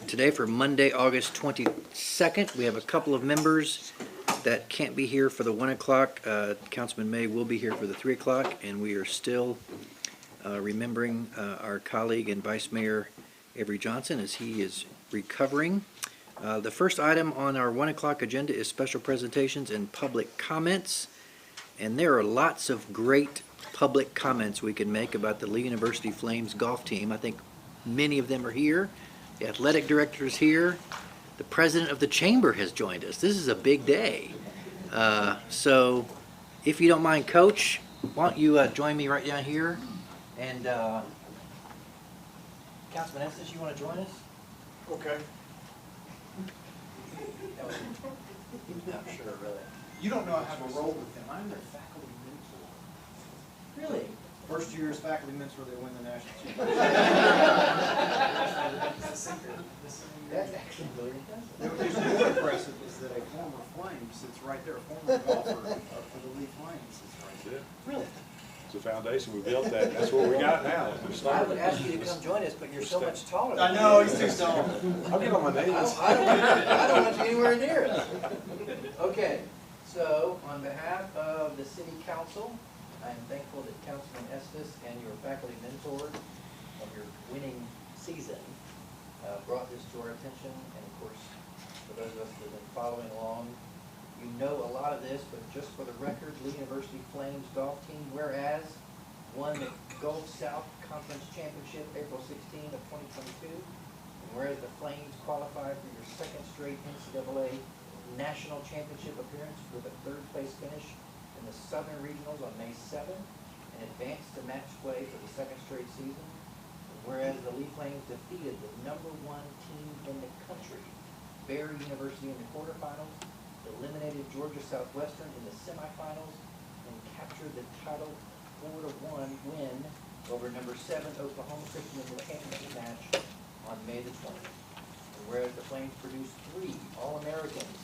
Today for Monday, August 22nd, we have a couple of members that can't be here for the 1 o'clock. Councilman May will be here for the 3 o'clock, and we are still remembering our colleague and Vice Mayor Avery Johnson as he is recovering. The first item on our 1 o'clock agenda is special presentations and public comments. And there are lots of great public comments we can make about the Lee University Flames golf team. I think many of them are here. The athletic director is here. The president of the chamber has joined us. This is a big day. So if you don't mind, Coach, why don't you join me right down here? And Councilman Estes, you want to join us? Okay. Not sure, really. You don't know I have a role with them. I'm their faculty mentor. Really? First year as faculty mentor, they win the national championship. That's actually really impressive. What's more impressive is that a former Flame sits right there, a former golfer for the Lee Flames sits right there. Really? It's a foundation, we built that, that's what we got now. We I would started. ask you to come join us, but you're so much taller than I know, he's too tall. I'll get on my I knees. don't want you anywhere near it. Okay, so on behalf of the city council, I am thankful that Councilman Estes and your faculty mentor of your winning season brought this to our attention. And of course, for those of us that have been following along, you know a lot of this, but just for the record, Lee University Flames golf team, whereas won the Gulf South Conference Championship April 16 of 2022, and whereas the Flames qualified for your second straight NCAA National Championship appearance with a third place finish in the Southern Regionals on May 7th, and advanced to match play for the second straight season, and whereas the Lee Flames defeated the #1 team in the country, Barry University, in the quarterfinals, eliminated Georgia Southwestern in the semifinals, and captured the title 4-1 win over #7 Oklahoma Christian in the championship match on May the 20th. And whereas the Flames produced 3 All-Americans,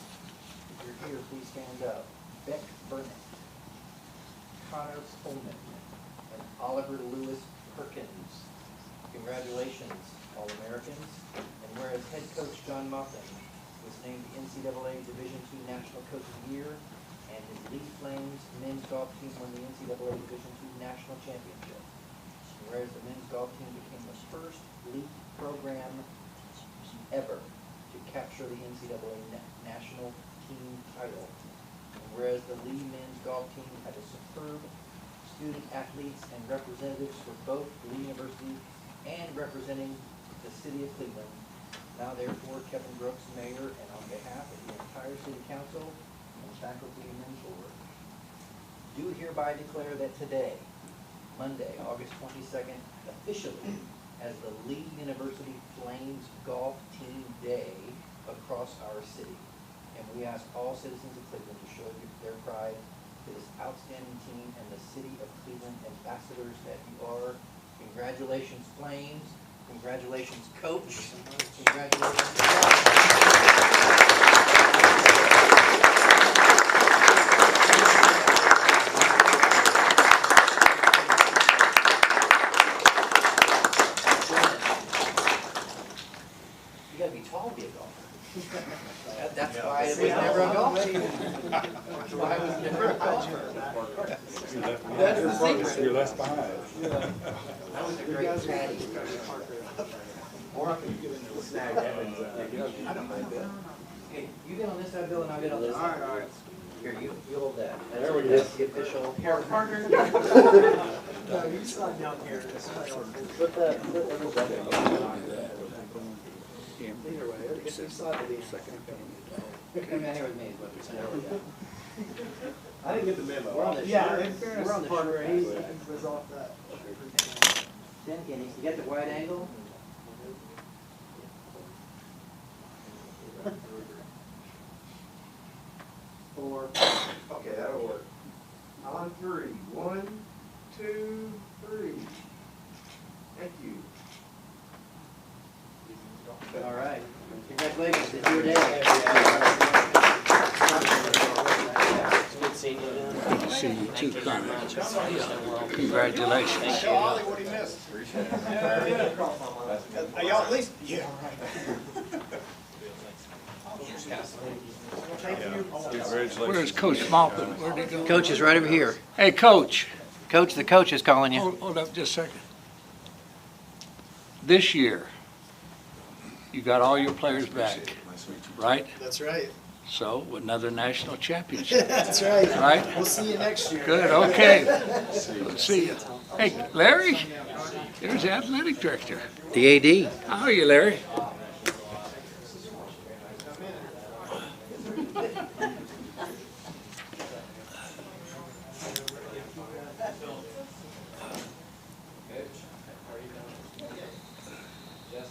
if you're here, please stand up: Beck Burnett, Connor Pullman, and Oliver Lewis Perkins. Congratulations, All-Americans. And whereas head coach John Muffin was named the NCAA Division II National Coach of the Year, and his Lee Flames men's golf team won the NCAA Division II National Championship. And whereas the men's golf team became the first league program ever to capture the NCAA National Team title. And whereas the Lee men's golf team had a superb student athletes and representatives for both Lee University and representing the city of Cleveland. Now therefore, Kevin Brooks, Mayor, and on behalf of the entire City Council and faculty and mentor, do hereby declare that today, Monday, August 22nd, officially as the Lee University Flames Golf Team Day across our city. And we ask all citizens of Cleveland to show their pride to this outstanding team and the City of Cleveland ambassadors that you are. Congratulations, Flames. Congratulations, Coach. Congratulations. You gotta be tall to be a golfer. That's why it was never a golf team. That's why it was never a golfer. That's the secret. You're left behind. That was a great caddy. Hey, you get on this side, Bill, and I'll get on this side. All right. Here, you hold that. That's the official. Here, partner. No, you slide down here. Put everybody. Either way, you slide to the second. Come down here with me, is what you're saying. There we go. I didn't get the memo. We're on the Yeah, short- in fairness, we're on the partner, short he side. was off that. Then, Kenny, you got the wide angle? Four. Okay, that'll work. On 3. 1, 2, 3. Thank you. All right. Congratulations, it's your day. Good seeing you then. See you too, Connor. Congratulations. Ollie, what he missed. Y'all at least, yeah. Congratulations. Where's Coach Malkin? Where'd he go? Coach is right over here. Hey, Coach, Coach, the coach is calling you. hold up just a second. This year, you got all your players back, right? That's right. So, another national championship, That's right. right? We'll see you next year. Good, okay. Let's see you. Hey, Larry, there's the athletic director. The AD. How are you, Larry?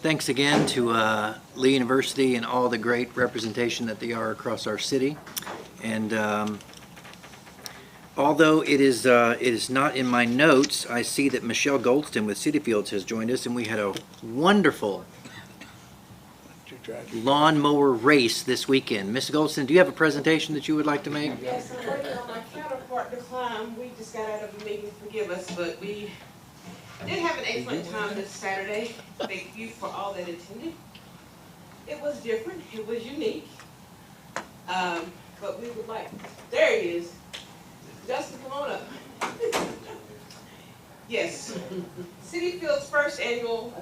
Thanks again to Lee University and all the great representation that they are across our city. And although it is not in my notes, I see that Michelle Goldston with City Fields has joined us, and we had a wonderful lawnmower race this weekend. Ms. Goldston, do you have a presentation that you would like to make? Yes, I'm waiting on my counterpart to climb. We just got out of a meeting, forgive us, but we did have an excellent time this Saturday. Thank you for all that attended. It was different, it was unique. But we would like, there he is. Justin, come on up. Yes, City Field's first annual,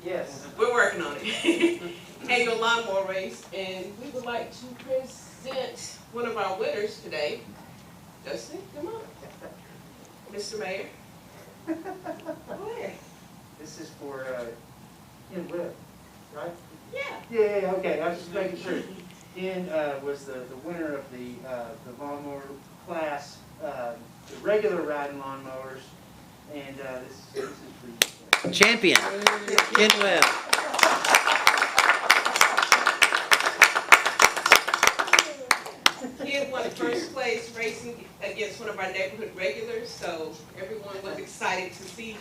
Yes. we're working on it, annual lawnmower race, and we would like to present one of our winners today. Justin, come on. Mr. Mayor. Go ahead. This is for, Ken Webb, right? Yeah. Yeah, okay, I was just making sure. Ken, was the winner of the lawnmower class, the regular riding lawnmowers, and, this is for you. Champion, Ken Webb. Ken won first place racing against one of our neighborhood regulars, so everyone was excited to see.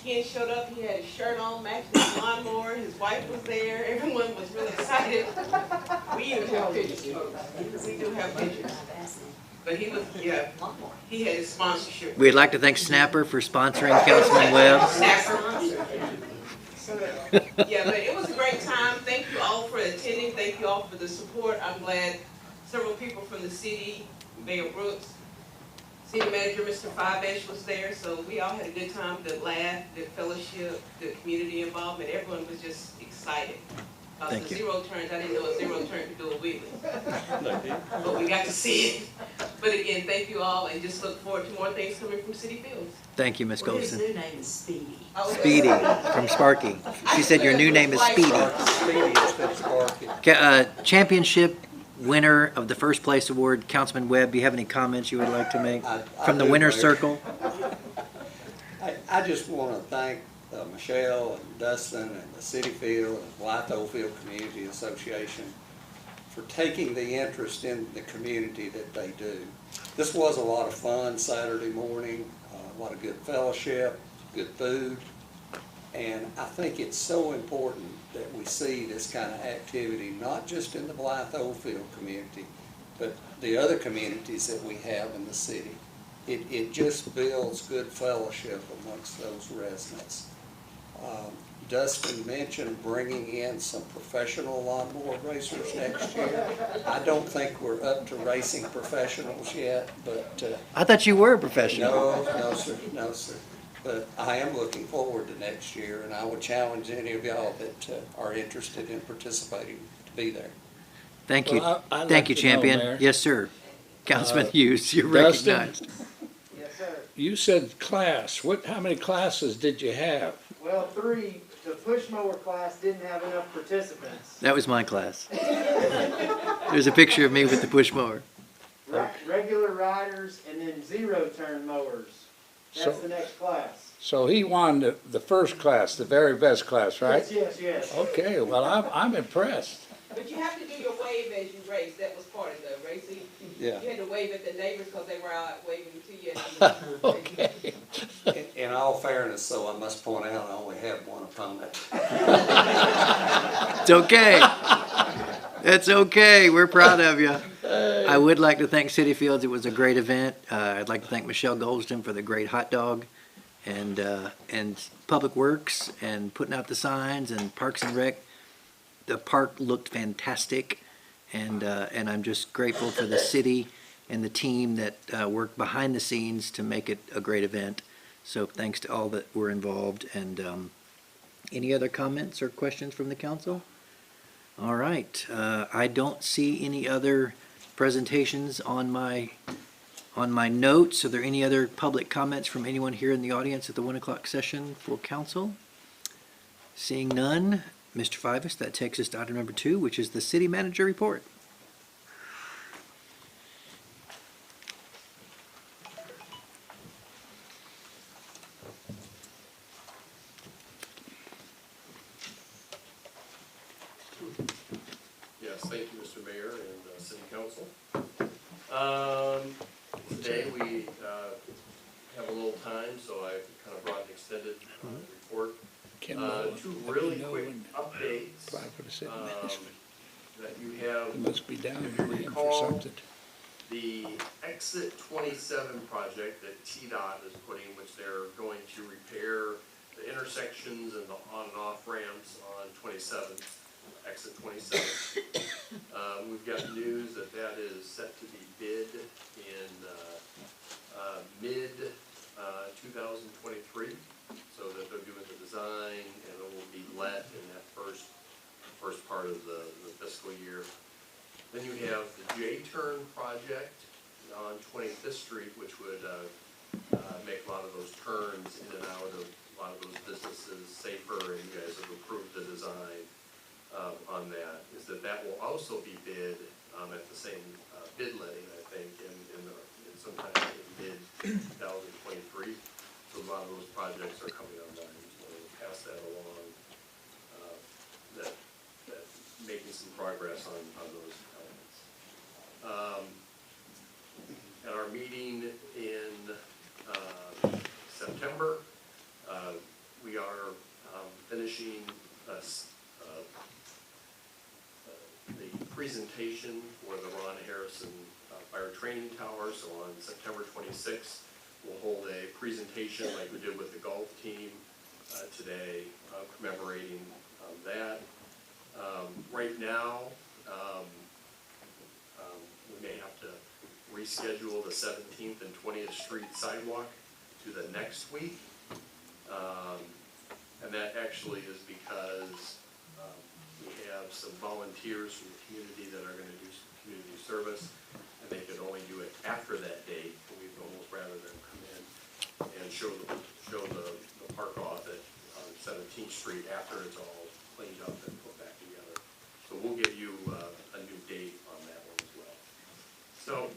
Ken showed up, he had his shirt on, matching his lawnmower, his wife was there, everyone was really excited. We even have pictures, folks. We do have pictures. But he was, yeah, he had his sponsorship. We'd like to thank Snapper for sponsoring Councilman Webb. Snapper. Yeah, but it was a great time. Thank you all for attending. Thank you all for the support. I'm glad several people from the city, Mayor Brooks, City Manager Mr. Fivesh was there. So we all had a good time, good laugh, good fellowship, good community involvement. Everyone was just excited. Thank The you. zero turns, I didn't know a zero turn could do a wheelie. But we got to see it. But again, thank you all, and just look forward to more things coming from City Fields. Thank you, Ms. Well, his Goldston. new name is Speedy. Speedy from Sparky. She said your new name is Speedy. Championship winner of the first place award, Councilman Webb, do you have any comments you would like to make I from the do, winner's Mayor. circle? I just want to thank Michelle and Dustin and the City Field and Blythe Field Community Association for taking the interest in the community that they do. This was a lot of fun Saturday morning, a lot of good fellowship, good food, and I think it's so important that we see this kind of activity, not just in the Blythe Field community, but the other communities that we have in the city. It just builds good fellowship amongst those residents. Dustin mentioned bringing in some professional lawnmower racers next year. I don't think we're up to racing professionals yet, but I thought you were a professional. no, sir, no, sir. But I am looking forward to next year, and I would challenge any of y'all that are interested in participating to be there. Thank you. Well, I'd Thank you, like to know, champion. Mayor. Yes, sir. Councilman Hughes, you're Dustin? recognized. Yes, sir. You said class. How many classes did you have? Well, 3, the push mower class didn't have enough participants. That was my class. There's a picture of me with the push mower. Regular riders and then zero turn mowers. That's So- the next class. So he won the first class, the very best class, right? Yes. Okay, well, I'm impressed. But you have to do your wave as you race. That was part of the racing. Yeah. You had to wave at the neighbors because they were out waving to you. Okay. In all fairness, though, I must point out I only had one opponent. It's okay. It's okay. We're proud of you. I would like to thank City Fields. It was a great event. I'd like to thank Michelle Goldston for the great hot dog and Public Works and putting out the signs and Parks and Rec. The park looked fantastic, and I'm just grateful for the city and the team that worked behind the scenes to make it a great event. So thanks to all that were involved. And any other comments or questions from the council? All right, I don't see any other presentations on my notes. Are there any other public comments from anyone here in the audience at the 1 o'clock session for council? Seeing none, Mr. Fivas, that takes us to item number 2, which is the city manager report. Yes, thank you, Mr. Mayor and City Council. Today we have a little time, so I kind of brought an extended report. Ken Two Mullen, really let me know quick when updates if I put a sitting minutes. that you have. It must be down there for Recall something. The Exit 27 project that TDOT is putting, which they're going to repair the intersections and the on and off ramps on 27, Exit 27. We've got news that that is set to be bid in mid 2023, so that they're doing the design and it will be let in that first part of the fiscal year. Then you have the J-turn project on 25th Street, which would make a lot of those turns in and out of a lot of those businesses safer, and you guys have approved the design on that. Is that will also be bid at the same bid letting, I think, in sometime in mid 2023. So a lot of those projects are coming online, so we'll pass that along. That making some progress on those elements. At our meeting in September, we are finishing the presentation for the Ron Harrison Fire Training Tower. So on September 26th, we'll hold a presentation like we did with the golf team today, commemorating that. Right now, we may have to reschedule the 17th and 20th Street sidewalk to the next week. And that actually is because we have some volunteers from the community that are going to do some community service, and they could only do it after that date. But we'd almost rather them come in and show the park off at 17th Street after it's all cleaned up and put back together. So we'll give you a new date on that one as well. So,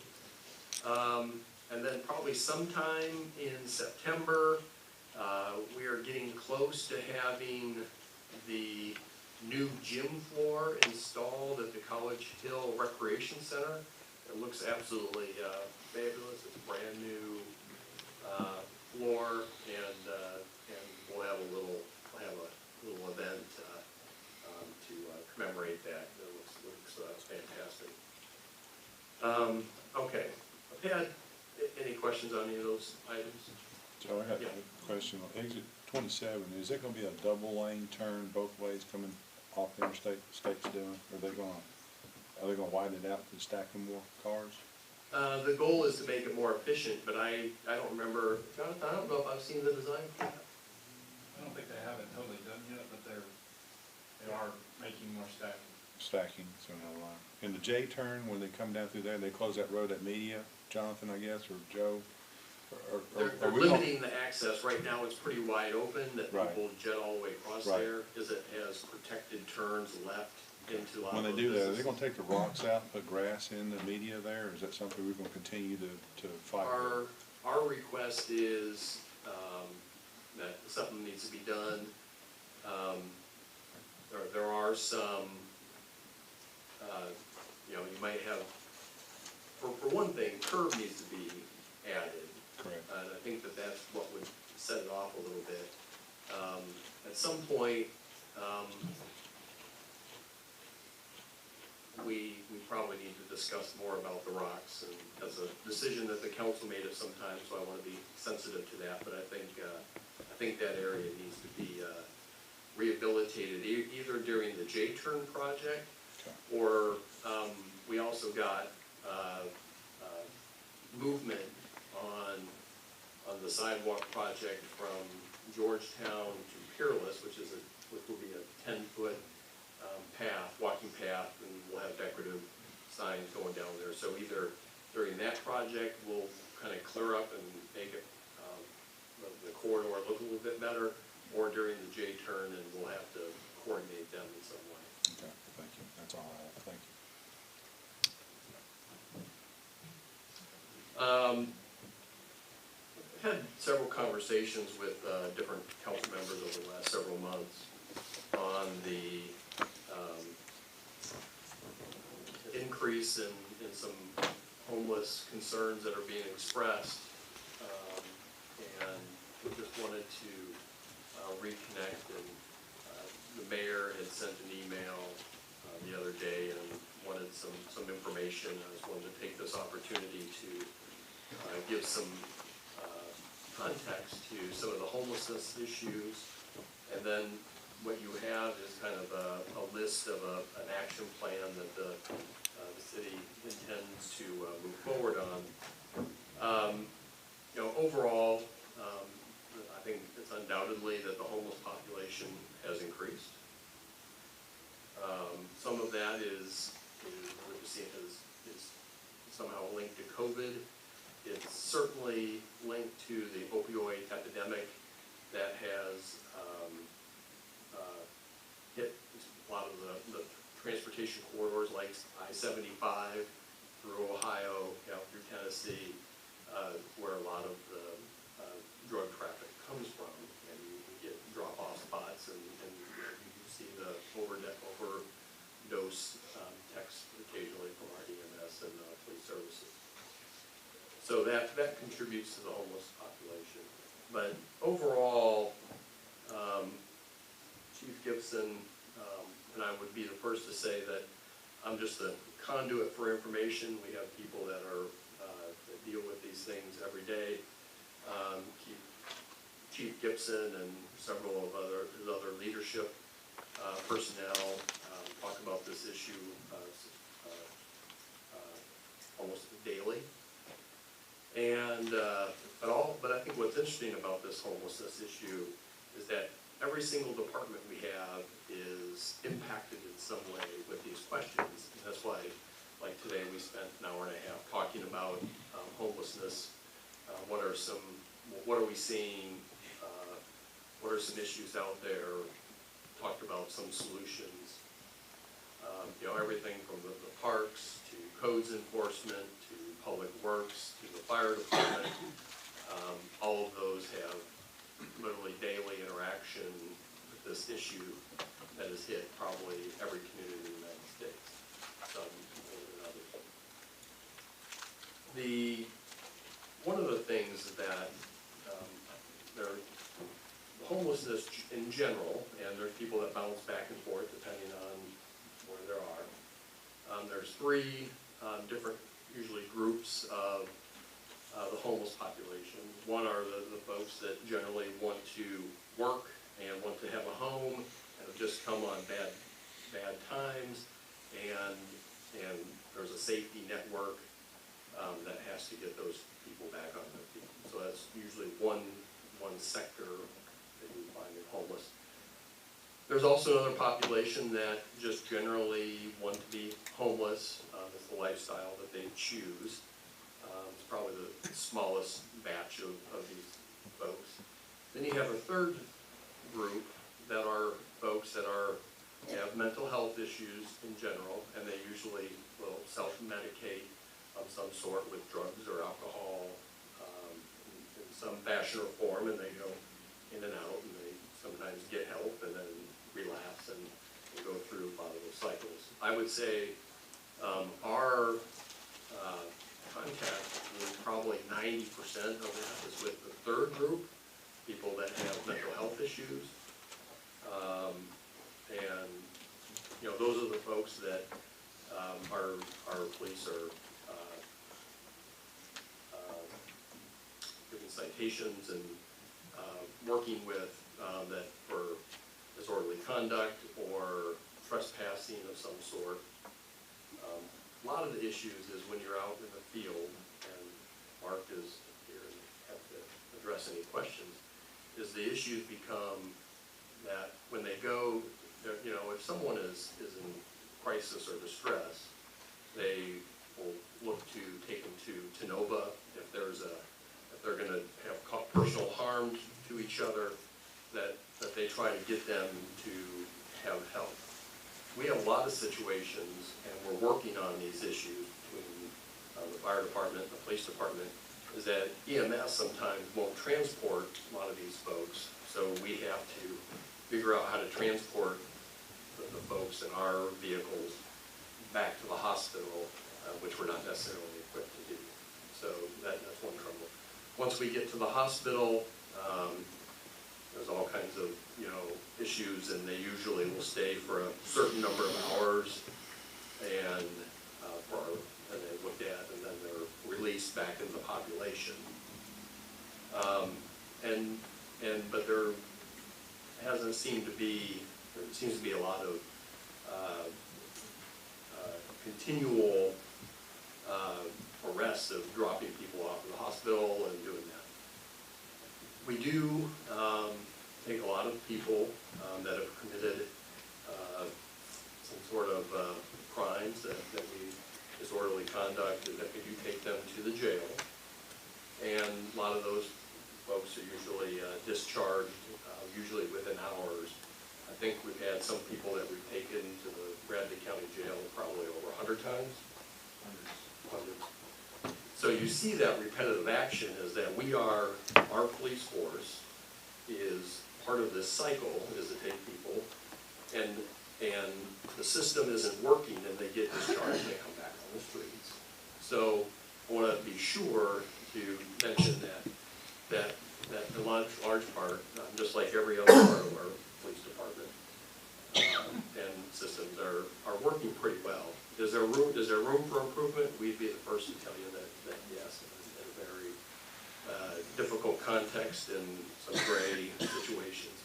and then probably sometime in September, we are getting close to having the new gym floor installed at the College Hill Recreation Center. It looks absolutely fabulous. It's a brand new floor, and we'll have a little event to commemorate that. It looks fantastic. Okay, I've had any questions on any of those items? Joe, I have a question on exit 27. Is it gonna be a double lane turn both ways coming off the interstate, the state's doing? Are they gonna widen it out to stack in more cars? The goal is to make it more efficient, but I don't remember, Jonathan, I don't know if I've seen the design for that. I don't think they have it totally done yet, but they are making more stacking. Stacking, so no line. In the J turn, when they come down through there, they close that road at Media, Jonathan, I guess, or Joe? They're limiting the access. Right now, it's pretty wide open, that Right. people jet all the way across Right. there, because it has protected turns left into a lot When of they those do that, are they businesses. gonna take the rocks out and put grass in the Media there, or is that something we're gonna continue to fight? Our request is, that something needs to be done. There are some, you might have, for one thing, curb needs to be added. Correct. And I think that's what would set it off a little bit. At some point, we probably need to discuss more about the rocks, and that's a decision that the council made at some time, so I wanna be sensitive to that, but I think that area needs to be, rehabilitated, either during the J-turn project, or, we also got, movement on the sidewalk project from Georgetown to Peerless, which will be a 10-foot path, walking path, and we'll have decorative signs going down there. So either during that project, we'll kind of clear up and make it, the corridor look a little bit better, or during the J-turn, and we'll have to coordinate them in some way. Okay, thank you. That's all I have. Thank you. I've had several conversations with different council members over the last several months on the increase in some homeless concerns that are being expressed. And we just wanted to reconnect, and the mayor had sent an email the other day and wanted some information. I just wanted to take this opportunity to give some context to some of the homelessness issues. And then what you have is kind of a list of an action plan that the city intends to move forward on. You know, overall, I think it's undoubtedly that the homeless population has increased. Some of that is somehow linked to COVID. It's certainly linked to the opioid epidemic that has hit a lot of the transportation corridors like I-75 through Ohio, out through Tennessee, where a lot of the drug traffic comes from. And you get drop-off spots, and you see the overdose texts occasionally from our EMS and police services. So that contributes to the homeless population. But overall, Chief Gibson, and I would be the first to say that I'm just a conduit for information. We have people that that deal with these things every day. Chief Gibson and several of his other leadership personnel talk about this issue almost daily. And but I think what's interesting about this homelessness issue is that every single department we have is impacted in some way with these questions. And that's why, like today, we spent an hour and a half talking about homelessness. What are we seeing? What are some issues out there? Talked about some solutions. You know, everything from the parks to codes enforcement to public works to the fire department. All of those have literally daily interaction with this issue that has hit probably every community in the United States, some more than others. One of the things that homelessness in general, and there's people that bounce back and forth depending on where there are. There's three different, usually groups of the homeless population. One are the folks that generally want to work and want to have a home and have just come on bad times, and there's a safety network that has to get those people back on their feet. So that's usually one sector that you find in homeless. There's also another population that just generally want to be homeless. It's the lifestyle that they choose. It's probably the smallest batch of these folks. Then you have a third group that are folks that have mental health issues in general, and they usually will self-medicate of some sort with drugs or alcohol in some fashion or form, and they go in and out, and they sometimes get help and then relapse and go through a lot of those cycles. I would say our contact is probably 90% of that is with the third group, people that have mental health issues. And, you know, those are the folks that our police are giving citations and working with that for disorderly conduct or trespassing of some sort. A lot of the issues is when you're out in the field, and Mark is here and have to address any questions, is the issues become that when they go, you know, if someone is in crisis or distress, they will look to take them to Tenova if they're going to have personal harm to each other, that they try to get them to have help. We have a lot of situations, and we're working on these issues between the fire department and the police department, is that EMS sometimes won't transport a lot of these folks, so we have to figure out how to transport the folks in our vehicles back to the hospital, which we're not necessarily equipped to do. So that's one trouble. Once we get to the hospital, there's all kinds of, you know, issues, and they usually will stay for a certain number of hours, and they're looked at, and then they're released back into the population. But there seems to be a lot of continual arrests of dropping people off at the hospital and doing that. We do take a lot of people that have committed some sort of crimes that we disorderly conduct, and that we do take them to the jail. And a lot of those folks are usually discharged, usually within hours. I think we've had some people that we've taken to the Bradley County Jail probably over 100 times. Hundreds. So you see that repetitive action is that our police force is part of this cycle, is to take people, and the system isn't working, and they get discharged and they come back on the streets. So I want to be sure to mention that in large part, just like every other part of our police department and systems are working pretty well. Is there room for improvement? We'd be the first to tell you that yes, in a very difficult context and some gray situations.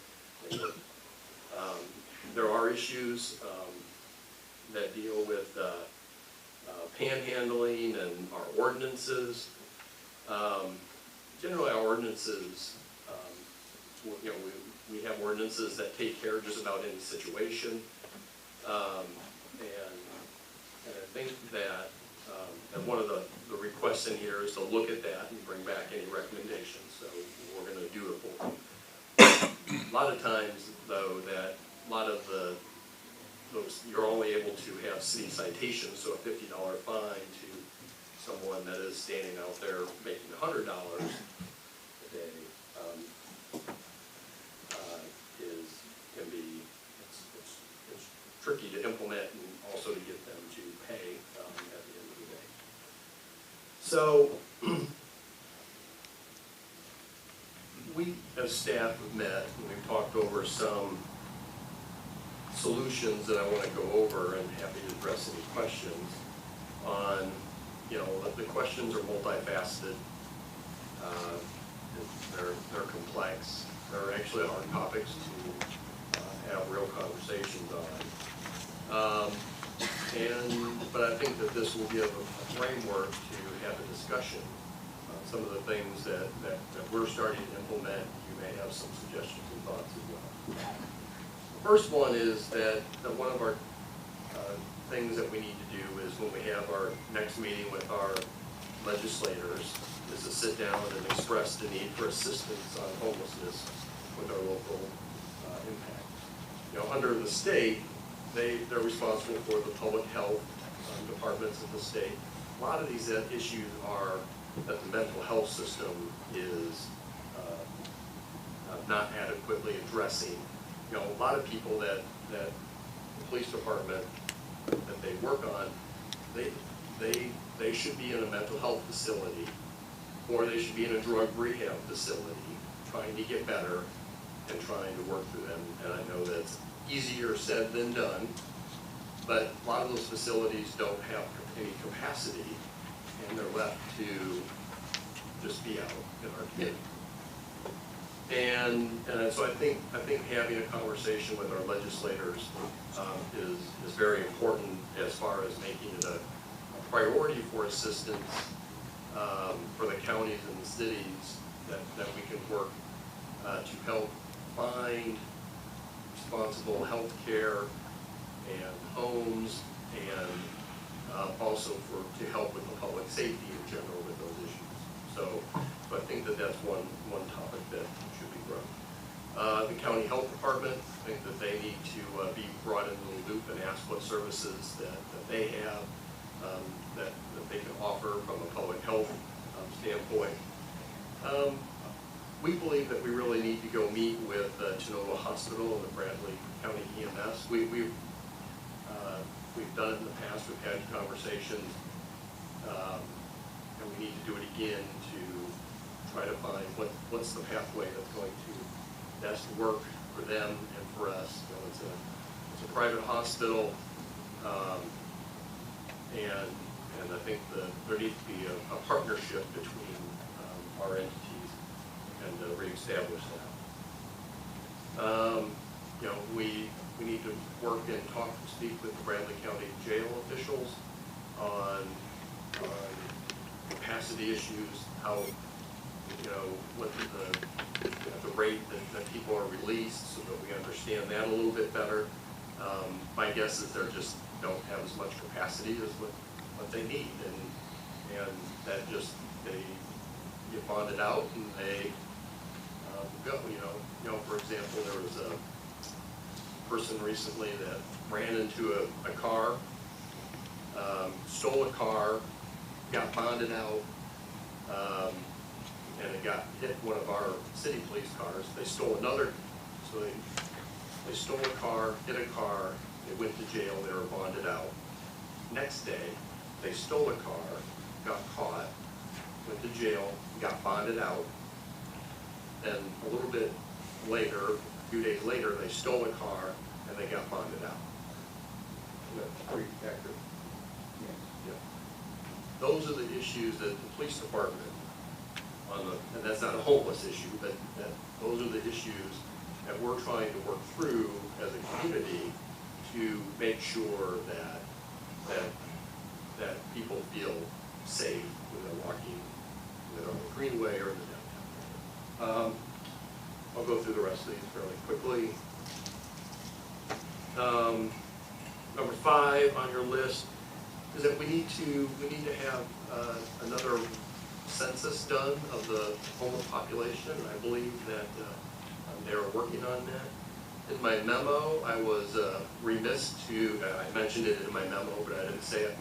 There are issues that deal with panhandling and our ordinances. Generally, our ordinances, you know, we have ordinances that take care of just about any situation, and I think that one of the requests in here is to look at that and bring back any recommendations. So we're going to do it for you. A lot of times, though, that a lot of those you're only able to have city citations, so a $50 fine to someone that is standing out there making $100 a day it's tricky to implement and also to get them to pay at the end of the day. So we as staff have met and we've talked over some solutions that I want to go over, and happy to address any questions on, you know, the questions are multifaceted. They're complex. They're actually hard topics to have real conversations on. But I think that this will give a framework to have a discussion on some of the things that we're starting to implement. You may have some suggestions and thoughts as well. The first one is that one of our things that we need to do is when we have our next meeting with our legislators is to sit down and express the need for assistance on homelessness with our local impact. You know, under the state, they're responsible for the public health departments of the state. A lot of these issues are that the mental health system is not adequately addressing. You know, a lot of people that the police department that they work on, they should be in a mental health facility, or they should be in a drug rehab facility, trying to get better and trying to work through them. And I know that's easier said than done, but a lot of those facilities don't have any capacity, and they're left to just be out in our community. And so I think having a conversation with our legislators is very important as far as making it a priority for assistance for the counties and the cities that we can work to help find responsible health care and homes, and also to help with the public safety in general with those issues. So I think that's one topic that should be grown. The county health department, I think that they need to be brought into the loop and ask what services that they have that they can offer from a public health standpoint. We believe that we really need to go meet with Genova Hospital and the Bradley County EMS. We've done it in the past. We've had conversations, and we need to do it again to try to find what's the pathway that's going to best work for them and for us. You know, it's a private hospital, and I think there needs to be a partnership between our entities and reestablish that. You know, we need to work and talk and speak with the Bradley County jail officials on capacity issues, how, you know, what the rate that people are released, so that we understand that a little bit better. My guess is they just don't have as much capacity as what they need, and that just they get bonded out and they go. You know, for example, there was a person recently that ran into a car, stole a car, got bonded out, and it got hit one of our city police cars. They stole another, so they stole a car, hit a car, they went to jail, they were bonded out. Next day, they stole a car, got caught, went to jail, got bonded out. Then a little bit later, a few days later, they stole a ar and they got bonded out. That's pretty accurate. Yeah. Those are the issues that the police department, and that's not a homeless issue, but those are the issues that we're trying to work through as a community to make sure that people feel safe when they're walking either on the Greenway or in the downtown. I'll go through the rest of these fairly quickly. Number 5 on your list is that we need to have another census done of the homeless population. I believe that they're working on that. In my memo, I was remiss to, I mentioned it in my memo, but I didn't say it.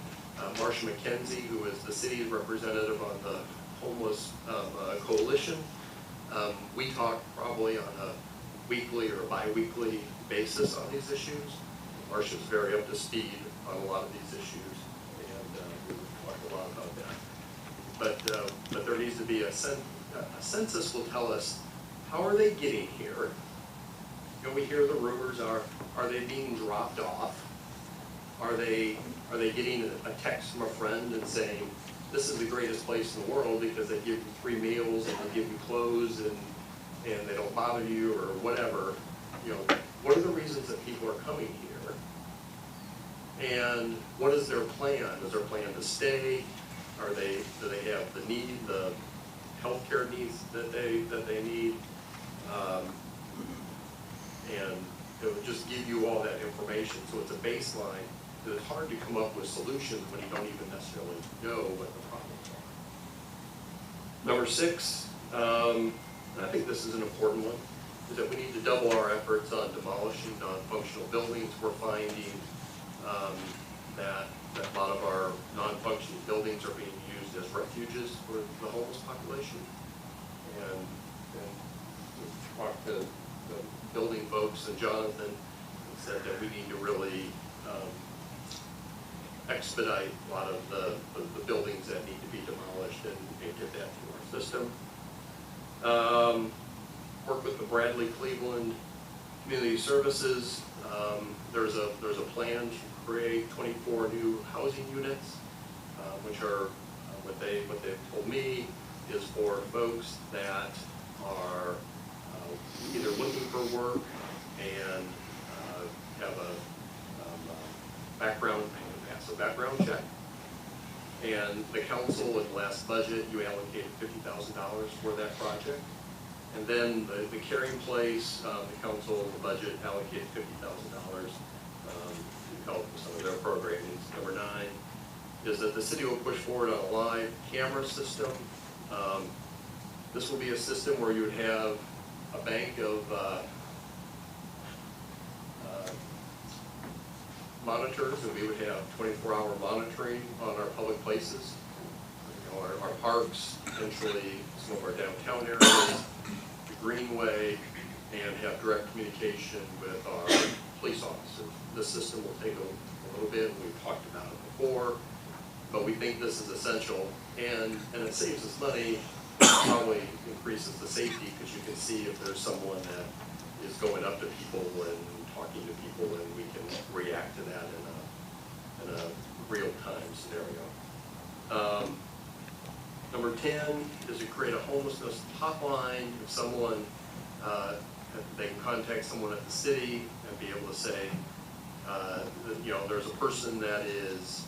Marsha McKenzie, who is the city's representative on the homeless coalition. We talk probably on a weekly or bi-weekly basis on these issues. Marsha's very up to speed on a lot of these issues, and we talk a lot about that. But there needs to be a census will tell us, how are they getting here? You know, we hear the rumors are they being dropped off? Are they getting a text from a friend and saying, this is the greatest place in the world because they give you 3 meals and they give you clothes and they don't bother you or whatever? You know, what are the reasons that people are coming here? And what is their plan? Is their plan to stay? Do they have the healthcare needs that they need? And it would just give you all that information, so it's a baseline. It's hard to come up with solutions when you don't even necessarily know what the problems are. Number 6, and I think this is an important one, is that we need to double our efforts on demolishing non-functional buildings. We're finding that a lot of our non-functioning buildings are being used as refuges for the homeless population. And we've talked to the building folks and Jonathan and said that we need to really expedite a lot of the buildings that need to be demolished and get that through our system. Work with the Bradley Cleveland community services, there's a plan to create 24 new housing units, which are, what they've told me is for folks that are either looking for work and have a background, pass a background check. And the council, in the last budget, you allocated $50,000 for that project. And then the Caring Place, the council, the budget allocated $50,000 to help with some of their programming. Number 9 is that the city will push forward on a live camera system. This will be a system where you would have a bank of monitors, and we would have 24-hour monitoring on our public places, our parks, potentially some of our downtown areas, the Greenway, and have direct communication with our police officers. This system will take a little bit, and we've talked about it before, but we think this is essential, and it saves us money, probably increases the safety, because you can see if there's someone that is going up to people and talking to people, and we can react to that in a real-time scenario. Number 10 is to create a homelessness hotline. If someone, they can contact someone at the city and be able to say, there's a person that is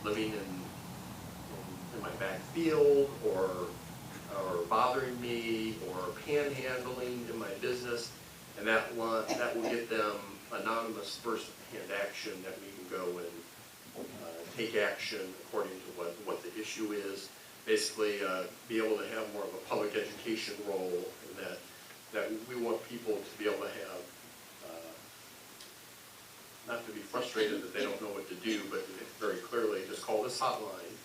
living in my back field, or bothering me, or panhandling in my business, and that will get them anonymous first-hand action that we can go and take action according to what the issue is. Basically, be able to have more of a public education role, and that we want people to be able to have, not to be frustrated that they don't know what to do, but very clearly just call this hotline,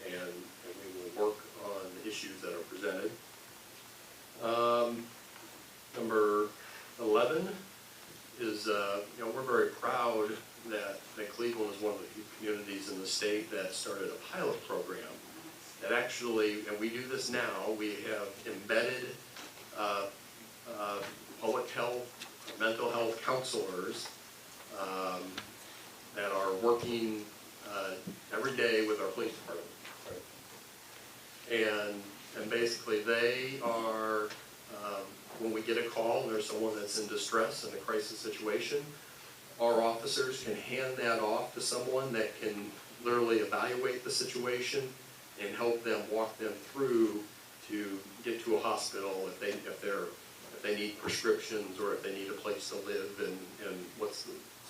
and we will work on the issues that are presented. Number 11 is, we're very proud that Cleveland is one of the few communities in the state that started a pilot program that actually, and we do this now, we have embedded public health, mental health counselors that are working every day with our police department. And basically they are, when we get a call and there's someone that's in distress in a crisis situation, our officers can hand that off to someone that can literally evaluate the situation and help them, walk them through to get to a hospital if they need prescriptions, or if they need a place to live, and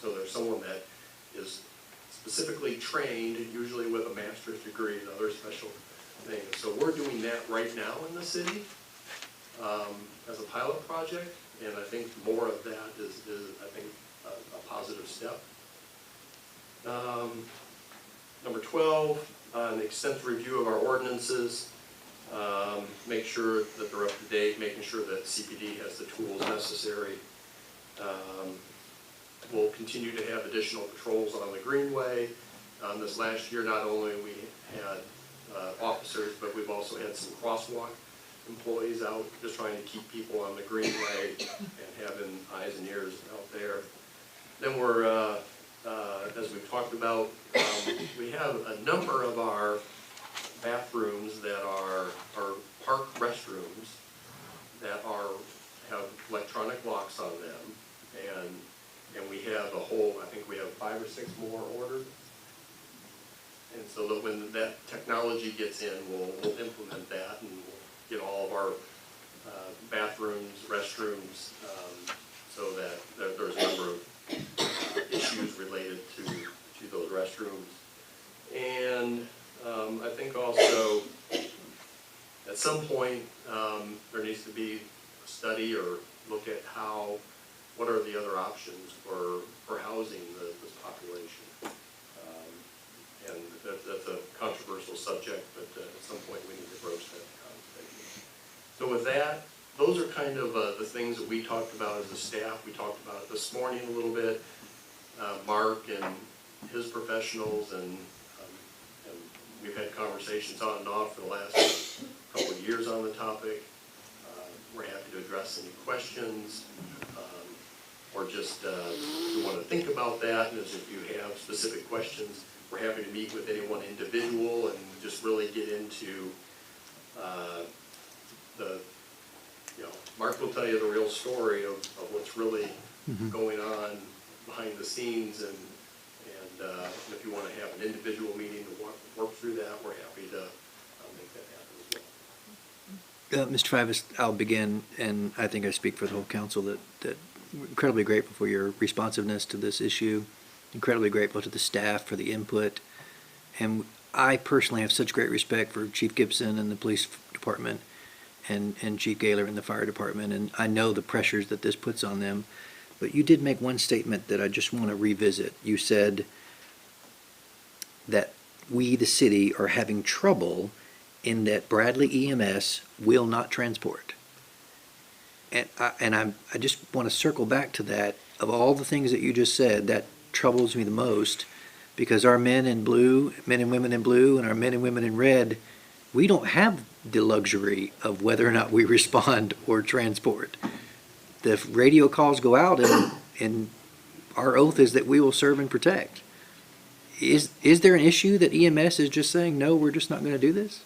so there's someone that is specifically trained, usually with a master's degree and other special things. So we're doing that right now in the city as a pilot project, and I think more of that is I think, a positive step. Number 12, an extensive review of our ordinances. Make sure that they're up to date, making sure that CPD has the tools necessary. We'll continue to have additional patrols on the Greenway. This last year, not only we had officers, but we've also had some crosswalk employees out just trying to keep people on the Greenway and having eyes and ears out there. Then we're, as we've talked about, we have a number of our bathrooms that are park restrooms that have electronic locks on them, and we have I think we have 5 or 6 more ordered. And so that when that technology gets in, we'll implement that, and we'll get all of our bathrooms, restrooms, so that there's a number of issues related to those restrooms. And I think also at some point there needs to be a study or look at what are the other options for housing this population. And that's a controversial subject, but at some point we need to broach that conversation. So with that, those are kind of the things that we talked about as a staff. We talked about it this morning a little bit. Mark and his professionals, and we've had conversations on and off for the last couple of years on the topic. We're happy to address any questions. or just, if you wanna think about that, and if you have specific questions, we're happy to meet with any one individual and just really get into, Mark will tell you the real story of what's really going on behind the scenes, and if you wanna have an individual meeting to work through that, we're happy to make that happen as well. Mr. Fivis, I'll begin, and I think I speak for the whole council, that we're incredibly grateful for your responsiveness to this issue, incredibly grateful to the staff for the input, and I personally have such great respect for Chief Gibson and the police department and Chief Gaylor and the fire department, and I know the pressures that this puts on them. But you did make one statement that I just want to revisit. You said that we, the city, are having trouble in that Bradley EMS will not transport. And I just want to circle back to that. Of all the things that you just said, that troubles me the most, because our men in blue, men and women in blue, and our men and women in red, we don't have the luxury of whether or not we respond or transport. The radio calls go out, and our oath is that we will serve and protect. Is there an issue that EMS is just saying, no, we're just not going to do this?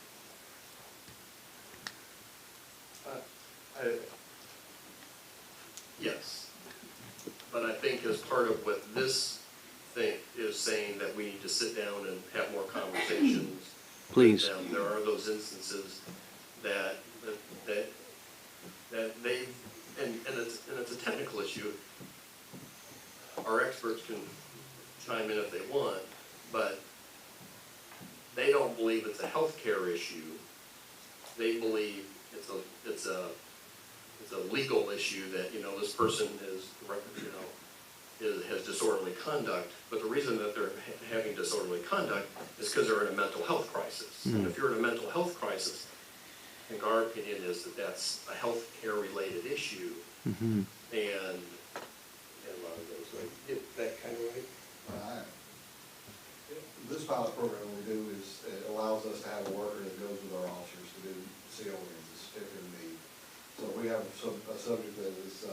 Yes, but I think as part of what this thing is saying, that we need to sit down and have more conversations. Please. With them. There are those instances that they, and it's a technical issue. Our experts can chime in if they want, but they don't believe it's a healthcare issue. They believe it's a legal issue that, this person is, has disorderly conduct, but the reason that they're having disorderly conduct is because they're in a mental health crisis. And if you're in a mental health crisis, I think our opinion is that that's a health care related issue. And a lot of those, get that kind of right. This pilot program we do is, it allows us to have a worker that goes with our officers to do CONs, a certificate of need. So we have a subject that is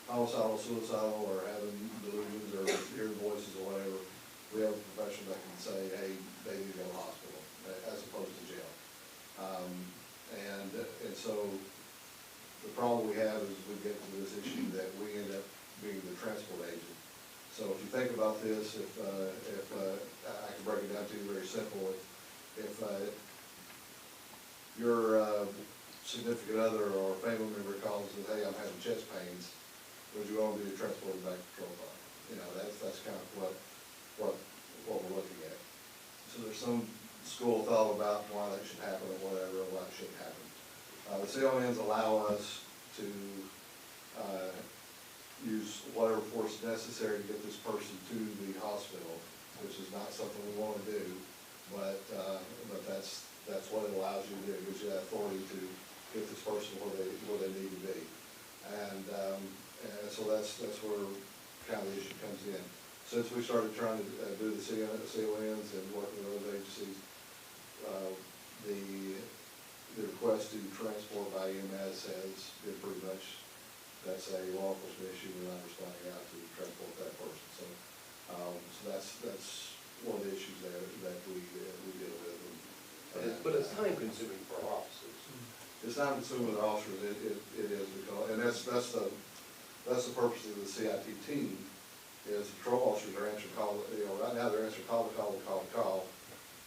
homicidal, suicidal, or having delusions, or hearing voices, or whatever. We have a professional that can say, hey, they need to go to the hospital, as opposed to jail. And so the problem we have is we get to this issue that we end up being the transport agent. So if you think about this, if I can break it down to you very simple, if your significant other or family member calls and says, hey, I'm having chest pains, would you want to be transported back to patrol car? That's kind of what we're looking at. So there's some school of thought about why that should happen or whatever, or why it shouldn't happen. The CONs allow us to use whatever force necessary to get this person to the hospital, which is not something we want to do, but that's what it allows you to do. It gives you that authority to get this person where they need to be, and so that's where kind of the issue comes in. Since we started trying to do the CONs and working with those agencies, the request to transport by EMS has been pretty much, that's a law enforcement issue. We're not responding out to transport that person. So that's one of the issues there that we deal with. But it's time consuming for our officers. It's time consuming with our officers. It is, because, and that's the purpose of the CIT team. Is patrol officers are answering call. Right now they're answering call to call to call to call.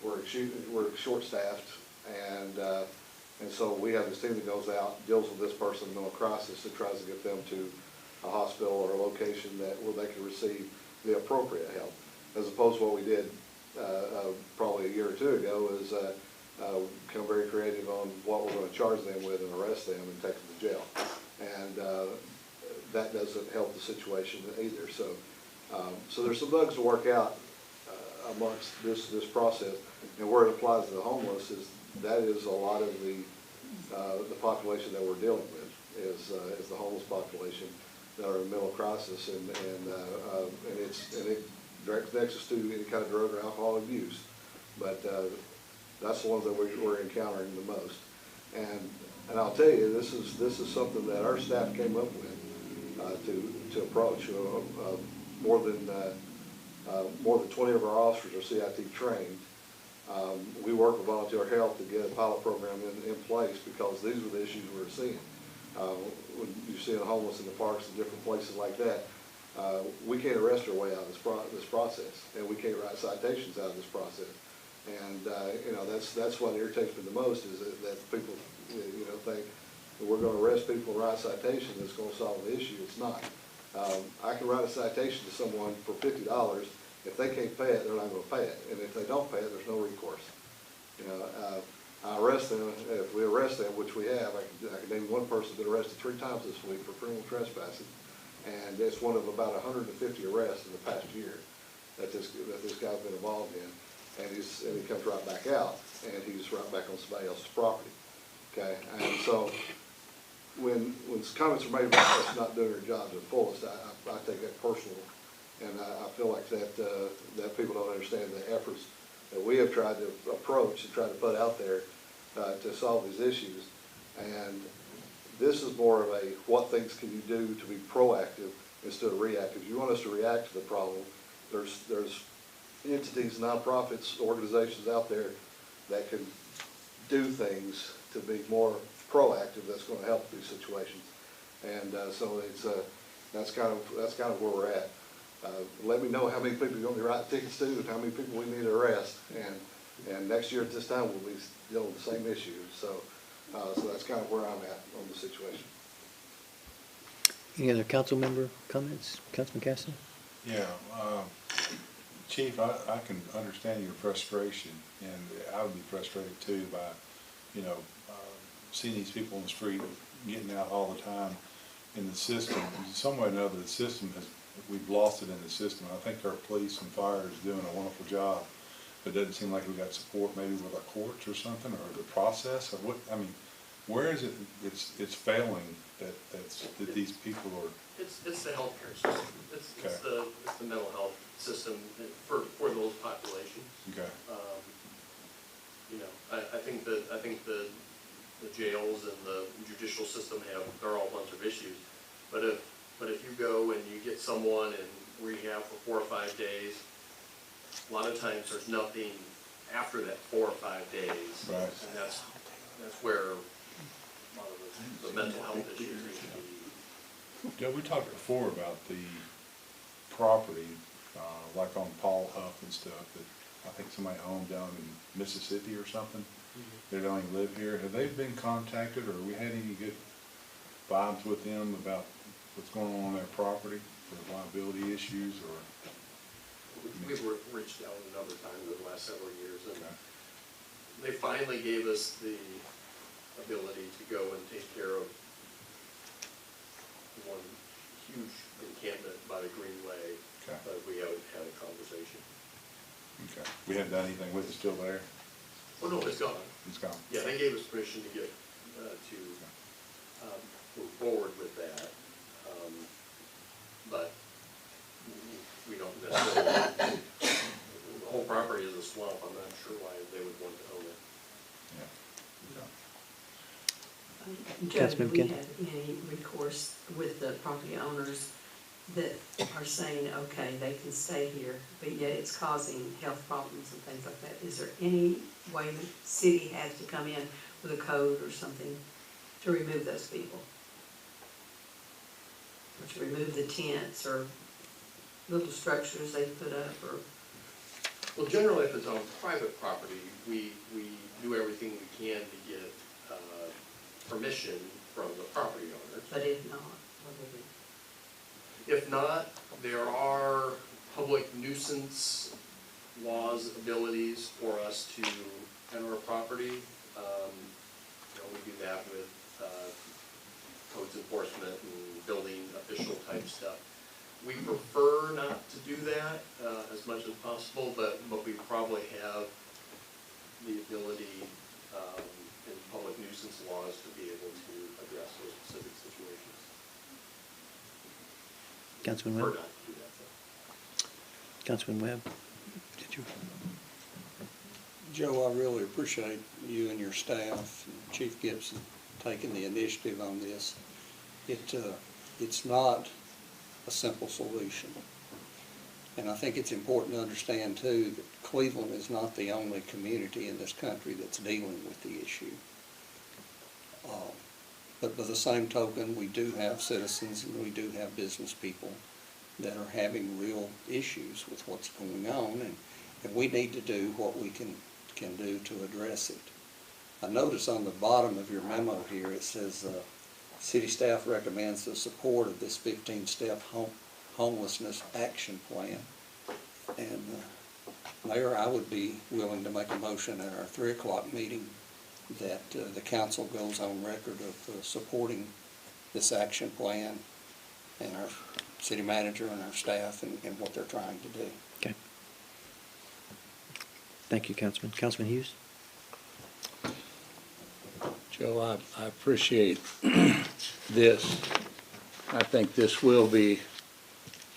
We're short staffed, and so we have this team that goes out, deals with this person in a crisis, and tries to get them to a hospital or a location where they can receive the appropriate help. As opposed to what we did probably a year or two ago is become very creative on what we're going to charge them with and arrest them and take them to jail. And that doesn't help the situation either. So there's some bugs to work out amongst this process, and where it applies to the homeless is that is a lot of the population that we're dealing with is the homeless population that are in mental crisis, and it direct nexus to any kind of drug or alcohol abuse, but that's the ones that we're encountering the most. And I'll tell you, this is something that our staff came up with. to approach. More than 20 of our officers are CIT trained. We work with Volunteer Health to get a pilot program in place because these were the issues we were seeing. When you're seeing homeless in the parks and different places like that, we can't arrest our way out of this process, and we can't write citations out of this process. And you know, that's what irritates me the most is that people think that we're going to arrest people and write a citation that's going to solve the issue. It's not. I can write a citation to someone for $50. If they can't pay it, they're not going to pay it, and if they don't pay it, there's no recourse. You know, I arrest them. If we arrest them, which we have, I can name one person that's been arrested 3 times this week for criminal trespassing, and it's one of about 150 arrests in the past year that this guy's been involved in, and he comes right back out, and he's right back on somebody else's property. Okay, and so when comments are made about us not doing our jobs at fullest, I take that personal. And I feel like that people don't understand the efforts that we have tried to approach and try to put out there to solve these issues. And this is more of a what things can you do to be proactive instead of reactive. If you want us to react to the problem, there's entities, nonprofits, organizations out there that can do things to be more proactive. That's going to help these situations. And so it's that's kind of where we're at. Let me know how many people you're going to be writing tickets to and how many people we need to arrest. And next year at this time, we'll be dealing with the same issues. So that's kind of where I'm at on the situation. Any other council member comments? Councilman Cassidy? Yeah, Chief, I can understand your frustration, and I would be frustrated too by, seeing these people on the street getting out all the time in the system. Some way or another, the system we've lost it in the system. I think our police and fire is doing a wonderful job, but it doesn't seem like we got support maybe with our courts or something, or the process, or what, where is it, it's failing that these people are? It's the healthcare system. It's the mental health system for those populations. Okay. I think the jails and the judicial system they're all a bunch of issues, but if you go and you get someone in rehab for 4 or 5 days, a lot of times there's nothing after that 4 or 5 days, right. And that's where a lot of the mental health issues need to be. Yeah, we talked before about the property, like on Paul Huff and stuff, that I think somebody owned down in Mississippi or something. They don't even live here. Have they been contacted, or we had any good vibes with them about what's going on their property for liability issues, or? We've reached out a number of times over the last several years, and they finally gave us the ability to go and take care of one huge encampment by the Greenway, but we haven't had a conversation. Okay. We haven't done anything with it, still there? Oh, no, it's gone. It's gone. Yeah, they gave us permission to get, move forward with that, but we don't necessarily, the whole property is a swamp. I'm not sure why they would want to own it. Yeah. Joe, do we have any recourse with the property owners that are saying, okay, they can stay here, but yet it's causing health problems and things like that? Is there any way the city has to come in with a code or something to remove those people? Or to remove the tents or little structures they put up, or? Well, generally, if it's on private property, we do everything we can to get permission from the property owners. But if not, what would we? If not, there are public nuisance laws, abilities for us to enter a property. We do that with codes enforcement and building official type stuff. We prefer not to do that as much as possible, but we probably have the ability in public nuisance laws to be able to address those specific situations. Councilman Webb? Prefer not to do that, though. Councilman Webb, did you? Joe, I really appreciate you and your staff, Chief Gibson, taking the initiative on this. it's not a simple solution. And I think it's important to understand too that Cleveland is not the only community in this country that's dealing with the issue. But by the same token, we do have citizens and we do have business people that are having real issues with what's going on, and we need to do what we can do to address it. I notice on the bottom of your memo here, it says, city staff recommends the support of this 15-step homelessness action plan. And Mayor, I would be willing to make a motion at our 3 o'clock meeting that the council goes on record of supporting this action plan and our city manager and our staff and what they're trying to do. Okay. Thank you, Councilman. Councilman Hughes? Joe, I appreciate this. I think this will be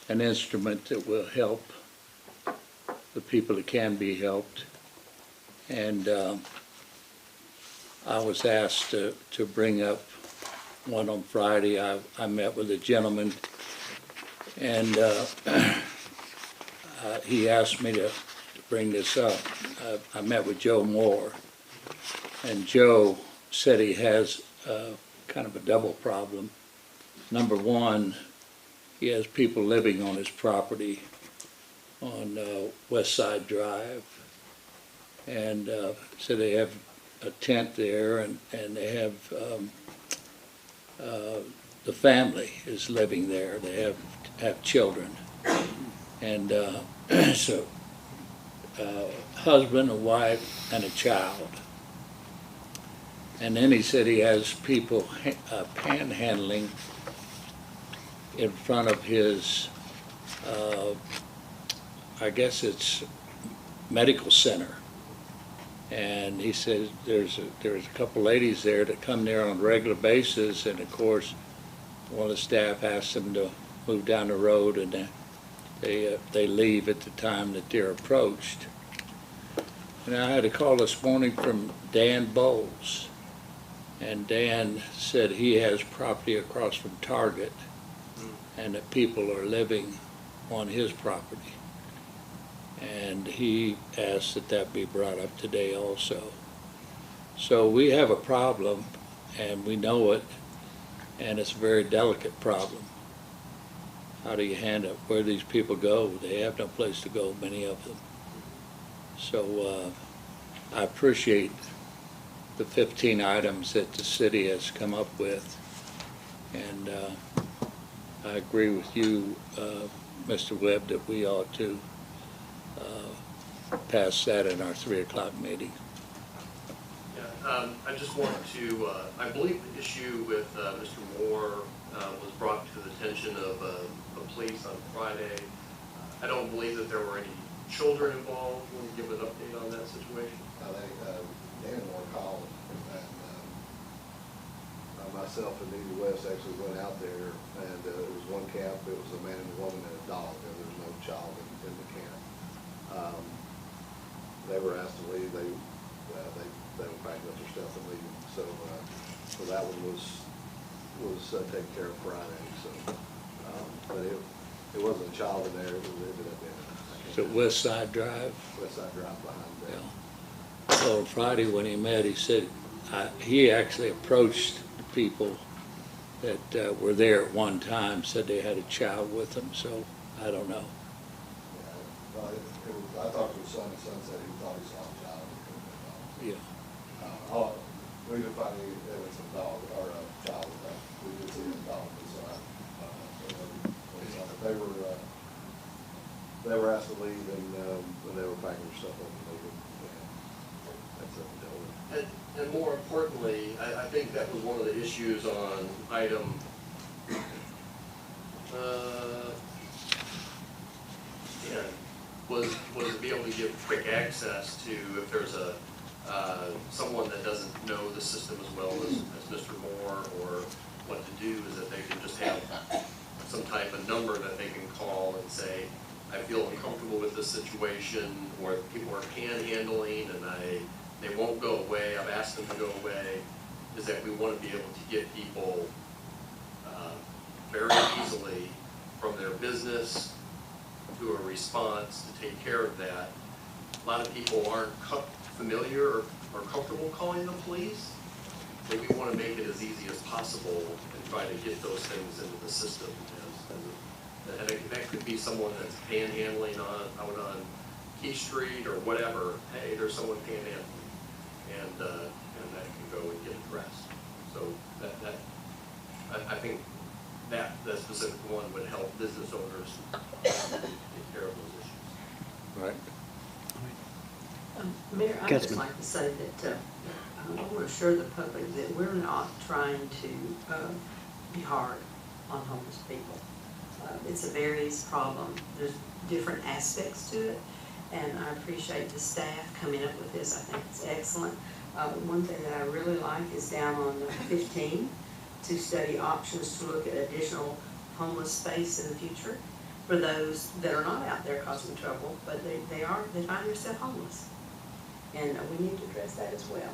an instrument that will help the people that can be helped. And I was asked to bring up one on Friday. I met with a gentleman, and he asked me to bring this up. I met with Joe Moore, and Joe said he has kind of a double problem. Number one, he has people living on his property on West Side Drive, and so they have a tent there, and they have the family is living there. They have children, and so husband, a wife, and a child. And then he said he has people panhandling in front of his, I guess it's medical center. And he said there's a couple ladies there that come there on a regular basis, and of course one of the staff asks them to move down the road, and they leave at the time that they're approached. And I had a call this morning from Dan Bowles, and Dan said he has property across from Target, and that people are living on his property. And he asked that that be brought up today also. So we have a problem, and we know it, and it's a very delicate problem. How do you handle it? Where these people go? They have no place to go, many of them. So I appreciate the 15 items that the city has come up with, and I agree with you, Mr. Webb, that we ought to pass that in our 3 o'clock meeting. Yeah, I just want to, I believe the issue with Mr. Moore was brought to the attention of the police on Friday. I don't believe that there were any children involved. Will you give an update on that situation? Dan Moore called, and myself and Nita West actually went out there, and it was one camp. It was a man and a woman and a dog. There was no child in the camp. They were asked to leave. They were packing up their stuff and leaving. So that one was taken care of Friday. So, but it wasn't a child in there. It ended up in. So West Side Drive? West Side Drive behind there. Yeah. So on Friday when he met, he said he actually approached the people that were there at one time, said they had a child with them. So I don't know. Yeah, well, I talked to his son. His son said he thought he saw a child. Yeah. We didn't find any evidence of a dog or a child. We did see a dog. So they were asked to leave, and when they were packing their stuff up and leaving. That's up to them. And more importantly, I think that was one of the issues on item was to be able to give quick access to, if there's a someone that doesn't know the system as well as Mr. Moore, or what to do, is that they can just have some type of number that they can call and say, I feel uncomfortable with this situation, or people are panhandling and they won't go away, I've asked them to go away, is that we want to be able to get people very easily from their business to a response to take care of that. A lot of people aren't familiar or comfortable calling the police, so we want to make it as easy as possible and try to get those things into the system. And that could be someone that's panhandling out on Key Street or whatever. Hey, there's someone panhandling, and that can go and get addressed. So I think that specific one would help business owners take care of those issues. Right. Mayor, I'd just Councilman. like to say that I want to assure the public that we're not trying to be hard on homeless people. It's a various problem. There's different aspects to it, and I appreciate the staff coming up with this. I think it's excellent. One thing that I really like is down on 15, to study options to look at additional homeless space in the future for those that are not out there causing trouble, but they find themselves homeless. And we need to address that as well.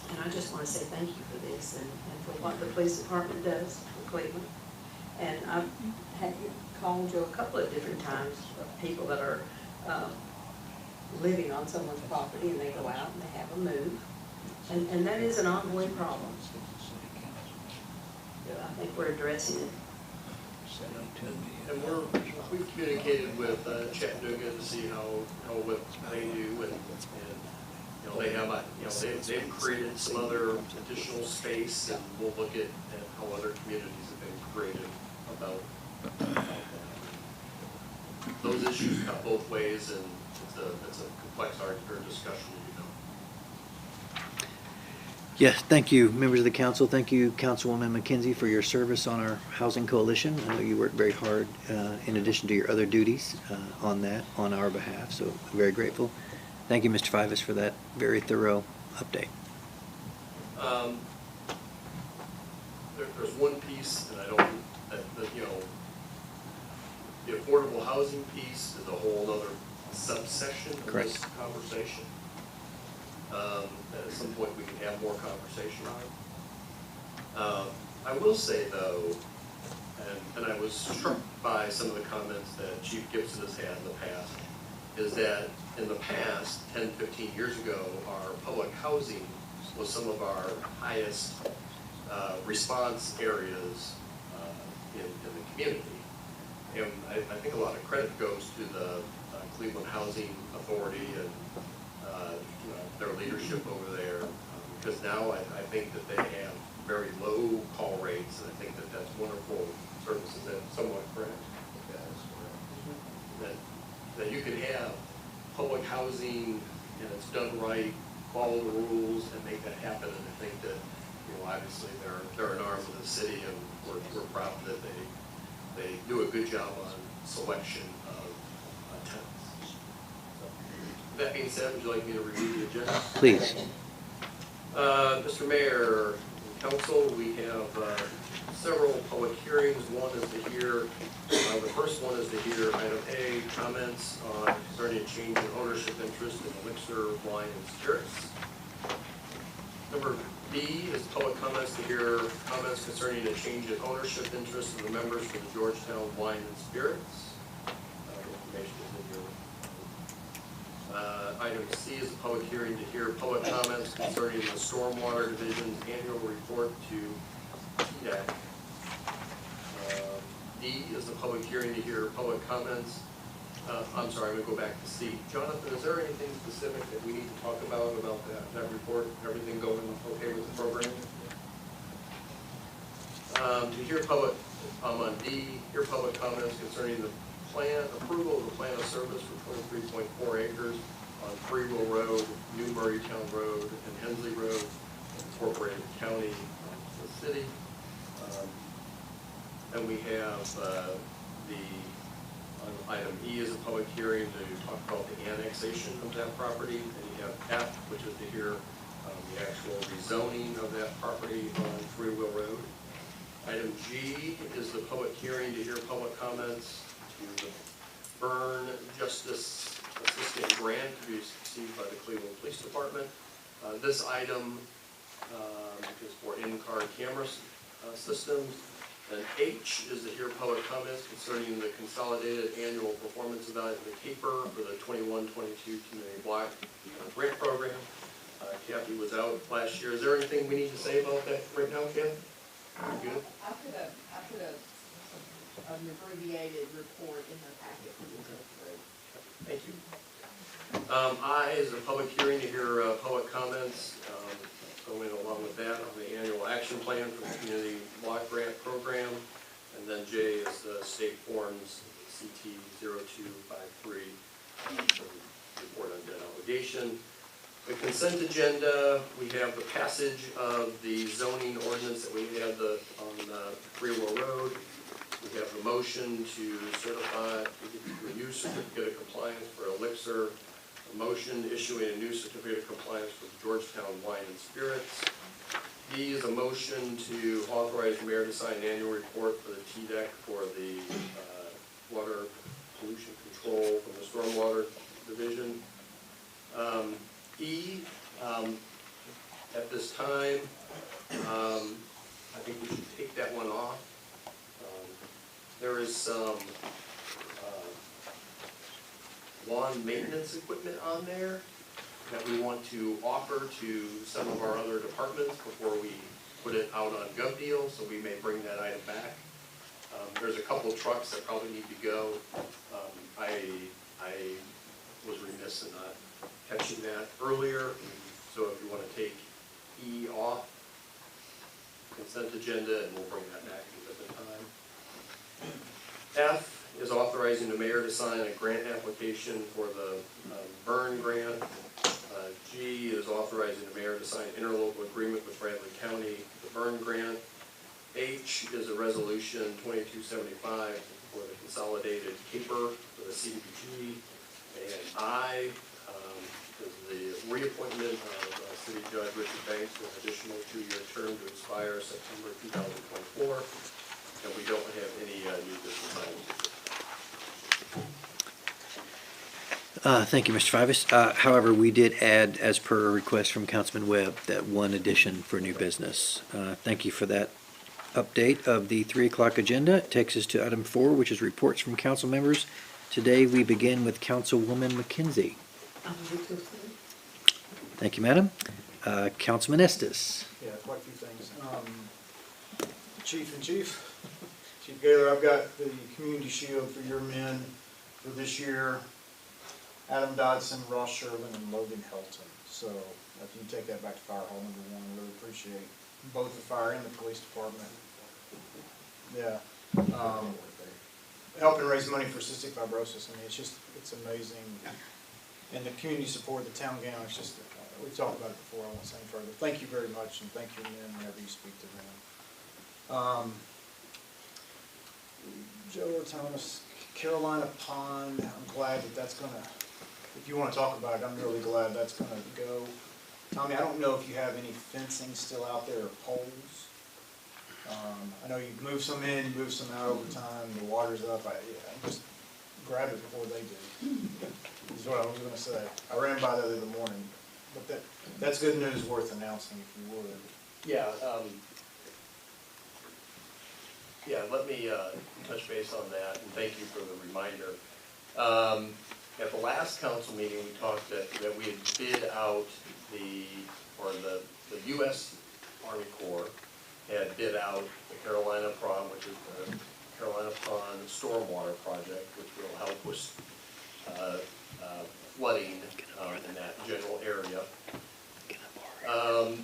And I just want to say thank you for this and for what the police department does for Cleveland. And I've had called you a couple of different times, people that are living on someone's property and they go out and they have a move. And that is an ongoing problem. I think we're addressing it. And we've communicated with Chattanooga to see what they do, and they have they've created some other additional space, and we'll look at how other communities have been created about that. Those issues cut both ways, and it's a complex argument or discussion, Yes, thank you, members of the council. Thank you, Councilwoman McKenzie, for your service on our Housing Coalition. I know you worked very hard in addition to your other duties on that, on our behalf, so I'm very grateful. Thank you, Mr. Fivas, for that very thorough update. There's one piece, and I don't, the affordable housing piece is a whole other subsection of Correct. this conversation. At some point, we can have more conversation on it. I will say, though, and I was struck by some of the comments that Chief Gibson has had in the past, is that in the past, 10, 15 years ago, our public housing was some of our highest response areas in the community. And I think a lot of credit goes to the Cleveland Housing Authority and their leadership over there, because now I think that they have very low call rates, and I think that that's wonderful services. That's somewhat correct. That you can have public housing and it's done right, follow the rules, and make that happen. And I think that obviously they're an arm of the city, and we're proud that they do a good job on selection of tenants. That being said, would you like me to review the agenda? Please. Mr. Mayor, Council, we have several public hearings. One is to hear, the first one is to hear item A, comments on concerning a change in ownership interest in Elixir Wine and Spirits. Number B is public comments to hear comments concerning a change in ownership interest of the members for the Georgetown Wine and Spirits. Information is in your item C is a public hearing to hear public comments concerning the Stormwater Division's annual report to TDEC. D is the public hearing to hear public comments. I'm sorry, I'm going to go back to C. Jonathan, is there anything specific that we need to talk about that report? Everything going okay with the program? To hear public, on D, hear public comments concerning the plan, approval of the plan of service for 23.4 acres on Free Will Road, New Murraytown Road, and Hensley Road, incorporated county of the city. Then we have item E is a public hearing to talk about the annexation of that property. And you have F, which is to hear the actual rezoning of that property on Free Will Road. Item G is the public hearing to hear public comments to the Burn Justice Assistant Grant to be received by the Cleveland Police Department. This item is for in-car camera systems. Then H is to hear public comments concerning the consolidated annual performance evaluation, the CAPER, for the 21-22 community block grant program. Kathy was out last year. Is there anything we need to say about that right now, Kathy? You good? I put an abbreviated report in the packet for you to go through. Thank you. I is a public hearing to hear public comments, going along with that on the annual action plan for the community block grant program. And then J is the state forms CT 0253, report on debt obligation. The consent agenda, we have the passage of the zoning ordinance that we had on Freewell Road. We have the motion to certify, a new certificate of compliance for Elixir, a motion issuing a new certificate of compliance for Georgetown Wine and Spirits. D is a motion to authorize the mayor to sign an annual report for the TDEC for the water pollution control from the stormwater division. E, at this time, I think we should take that one off. There is some lawn maintenance equipment on there that we want to offer to some of our other departments before we put it out on GovDeal, so we may bring that item back. There's a couple trucks that probably need to go. I was remiss in not catching that earlier, so if you want to take E off consent agenda, and we'll bring that back at a different time. F is authorizing the mayor to sign a grant application for the burn grant. G is authorizing the mayor to sign an interlocal agreement with Bradley County, the burn grant. H is a resolution 2275 for the consolidated CAPER for the CDBG. And I is the reappointment of City Judge Richard Banks for an additional 2-year term to expire September 2024. And we don't have any new business items. Thank you, Mr. Fivas. However, we did add, as per a request from Councilman Webb, that one addition for new business. Thank you for that update of the 3 o'clock agenda. It takes us to item 4, which is reports from council members. Today, we begin with Councilwoman McKenzie. Thank you, Madam. Councilman Estes. Yeah, quite a few things. Chief Gaylor, I've got the Community Shield for your men for this year. Adam Dodson, Ross Sherman, and Logan Helton. So if you take that back to Fire Hall #1, really appreciate both the fire and the police department. Yeah. Helping raise money for cystic fibrosis. I mean, it's amazing. And the community support, the town gown, it's just, we've talked about it before, I won't say any further. Thank you very much, and thank you men whenever you speak to them. Joe Thomas, Carolina Pond, I'm glad that's gonna, if you wanna talk about it, I'm really glad that's gonna go. Tommy, I don't know if you have any fencing still out there or poles. I know you moved some in, you moved some out over time, the water's up, I just grab it before they do, is what I was gonna say. I ran by the other morning, but that's good news worth announcing if you would. Yeah, let me touch base on that, and thank you for the reminder. At the last council meeting, we talked that we had bid out the U.S. Army Corps had bid out the Carolina Pond, which is the Carolina Pond Stormwater Project, which will help with flooding in that general area.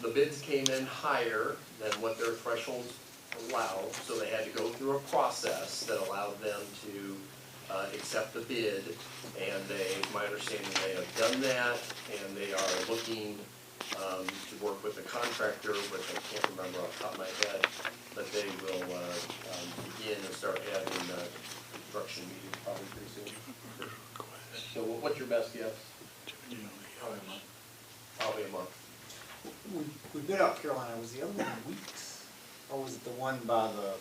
The bids came in higher than what their thresholds allowed, so they had to go through a process that allowed them to accept the bid, and my understanding, they have done that, and they are looking to work with the contractor, which I can't remember off the top of my head, but they will begin and start having construction meetings probably pretty soon. So what's your best guess? Probably a month. Probably a month. We bid out Carolina, was the other one Weeks? Or was it the one by the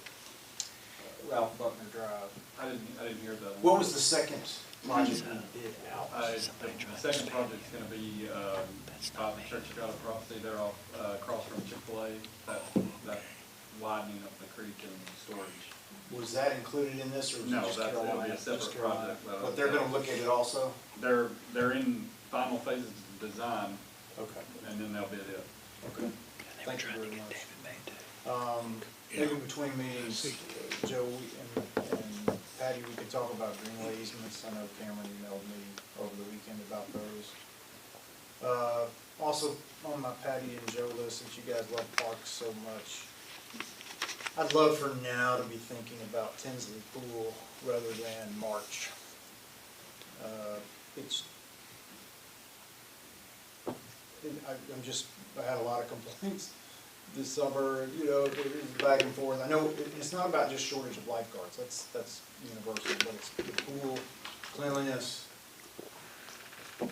Ralph Buckner Drive? I didn't hear that. What was the second project we bid out? The second project's gonna be, by Church of God of Prophecy, they're off, across from Chick-fil-A, that widening of the creek and storage. Was that included in this, or was it No, just that'll be Carolina? a separate Just Carolina? project, though. But they're gonna look at it also? They're in final phases of design, Okay, and then they'll bid it. okay. Thank you very much. Maybe between meetings, Joe and Patty, we could talk about greenway easements. I know Cameron emailed me over the weekend about those. Also, on my Patty and Joe list, since you guys love parks so much, I'd love for now to be thinking about Tinsley Pool rather than March. I had a lot of complaints this summer, you know, back and forth. I know it's not about just shortage of lifeguards, that's universal, but it's the pool, cleanliness,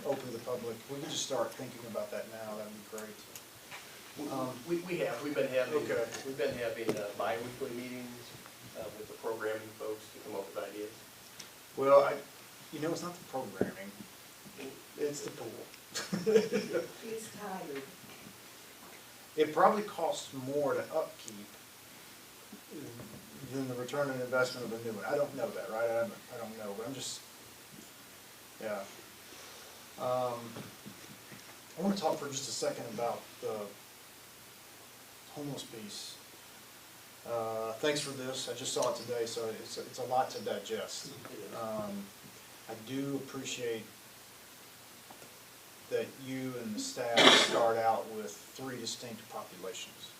open to the public. We can just start thinking about that now, that'd be great. We've been having, Okay. bi-weekly meetings, with the programming folks to come up with ideas. Well, it's not the programming, it's the pool. He's tired. It probably costs more to upkeep than the return on investment of a new one. I don't know that, right? I don't know, but I'm just, yeah. I want to talk for just a second about the homeless piece. Thanks for this. I just saw it today, so it's a lot to digest. I do appreciate that you and the staff start out with 3 distinct populations.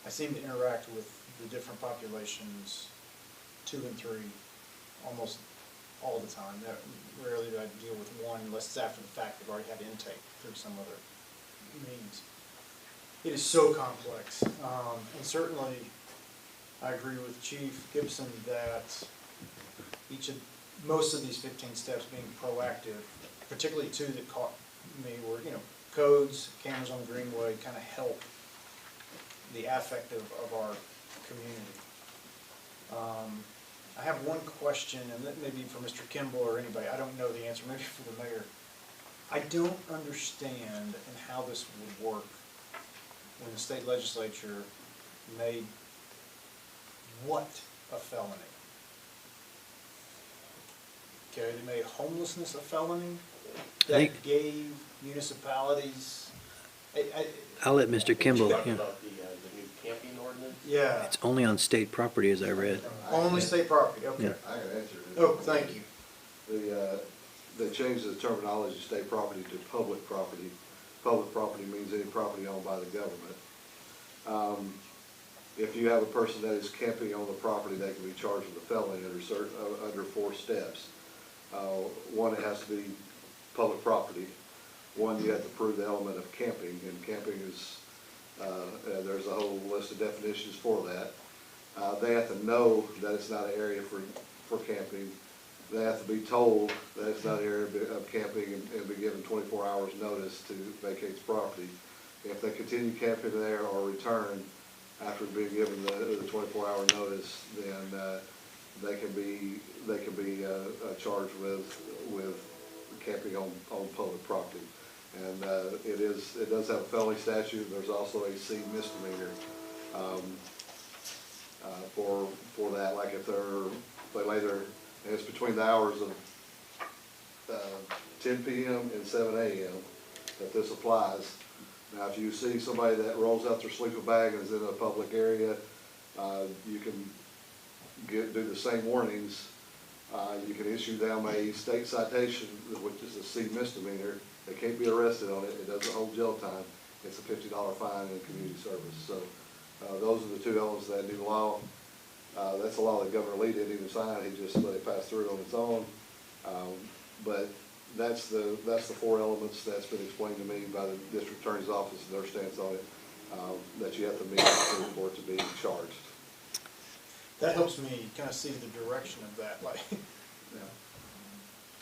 I seem to interact with the different populations, 2 and 3, almost all the time. Rarely do I deal with one unless it's after the fact they've already had intake through some other means. It is so complex, and certainly I agree with Chief Gibson that most of these 15 steps being proactive, particularly 2 that caught me were, codes, cameras on the greenway, kind of help the affect of our community. I have one question, and that may be for Mr. Kimball or anybody. I don't know the answer, maybe for the mayor. I don't understand how this would work when the state legislature made what a felony? Okay, they made homelessness a felony? That gave municipalities, I'll let Mr. Kimball, Talking yeah. about the new camping ordinance? yeah, It's only on state property, as I read. only state property, okay. Yeah. I can answer it. Oh, thank you. They changed the terminology state property to public property. Public property means any property owned by the government. If you have a person that is camping on the property, they can be charged with a felony under 4 steps. One, it has to be public property. One, you have to prove the element of camping, and camping is, there's a whole list of definitions for that. They have to know that it's not an area for camping. They have to be told that it's not an area of camping and be given 24 hours notice to vacate the property. If they continue camping there or return after being given the 24-hour notice, then they can be charged with camping on public property. And it does have a felony statute. There's also a C misdemeanor for that. Like if they lay there, and it's between the hours of 10 p.m. and 7 a.m. that this applies. Now, if you see somebody that rolls out their sleeping bag and is in a public area, you can do the same warnings. You can issue them a state citation, which is a C misdemeanor. They can't be arrested on it. It doesn't hold jail time. It's a $50 fine and community service. So those are the 2 elements of that new law. That's a law that Governor Lee didn't even sign. He just let it pass through on its own. But that's the 4 elements that's been explained to me by the district attorney's office and their stance on it, that you have to meet for it to be charged. That helps me kind of see the direction of that, like,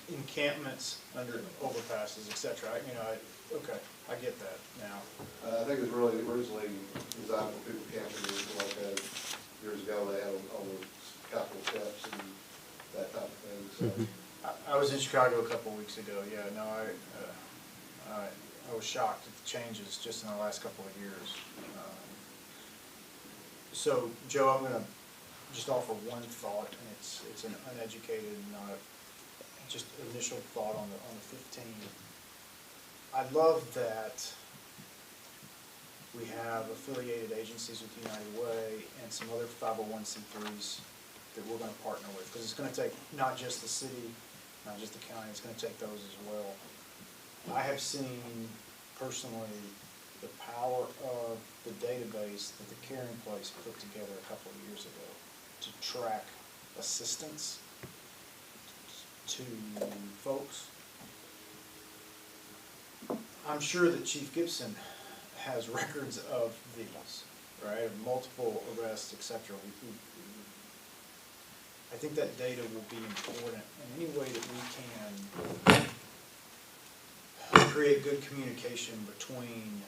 encampments under overpasses, et cetera. Okay, I get that now. I think it was really originally designed for people camping, like years ago, they had on the Capitol steps and that type of thing, so. I was in Chicago a couple of weeks ago, yeah, no, I was shocked at the changes just in the last couple of years. So, Joe, I'm gonna just offer one thought, and it's an uneducated, not just initial thought on the 15. I love that we have affiliated agencies with United Way and some other 501c3s that we're gonna partner with, because it's gonna take not just the city, not just the county, it's gonna take those as well. I have seen personally the power of the database that the Caring Place put together a couple of years ago to track assistance to folks. I'm sure that Chief Gibson has records of these, right, of multiple arrests, et cetera. I think that data will be important in any way that we can create good communication between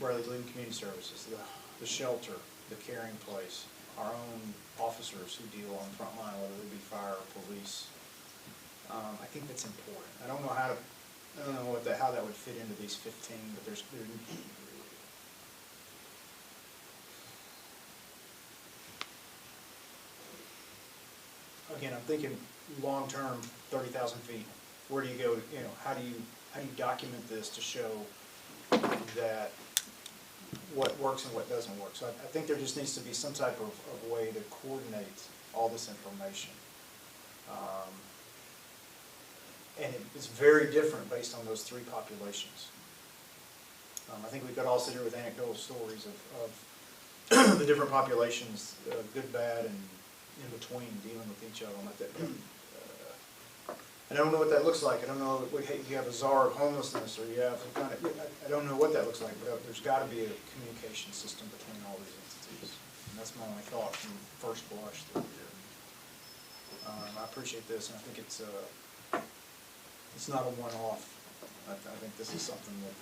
Bradley-Gleason Community Services, the shelter, the Caring Place, our own officers who deal on the front line, whether it be fire or police. I think that's important. I don't know how that would fit into these 15, but there's again, I'm thinking long-term, 30,000 feet. Where do you go? How do you document this to show that what works and what doesn't work? So I think there just needs to be some type of way to coordinate all this information. And it's very different based on those three populations. I think we could all sit here with anecdotal stories of the different populations, good, bad, and in between, dealing with each of them. I don't know what that looks like. I don't know if you have a czar of homelessness, or you have some kind of, I don't know what that looks like, but there's got to be a communication system between all these entities. And that's my only thought from first blush through here. I appreciate this, and I think it's not a one-off. I think this is something that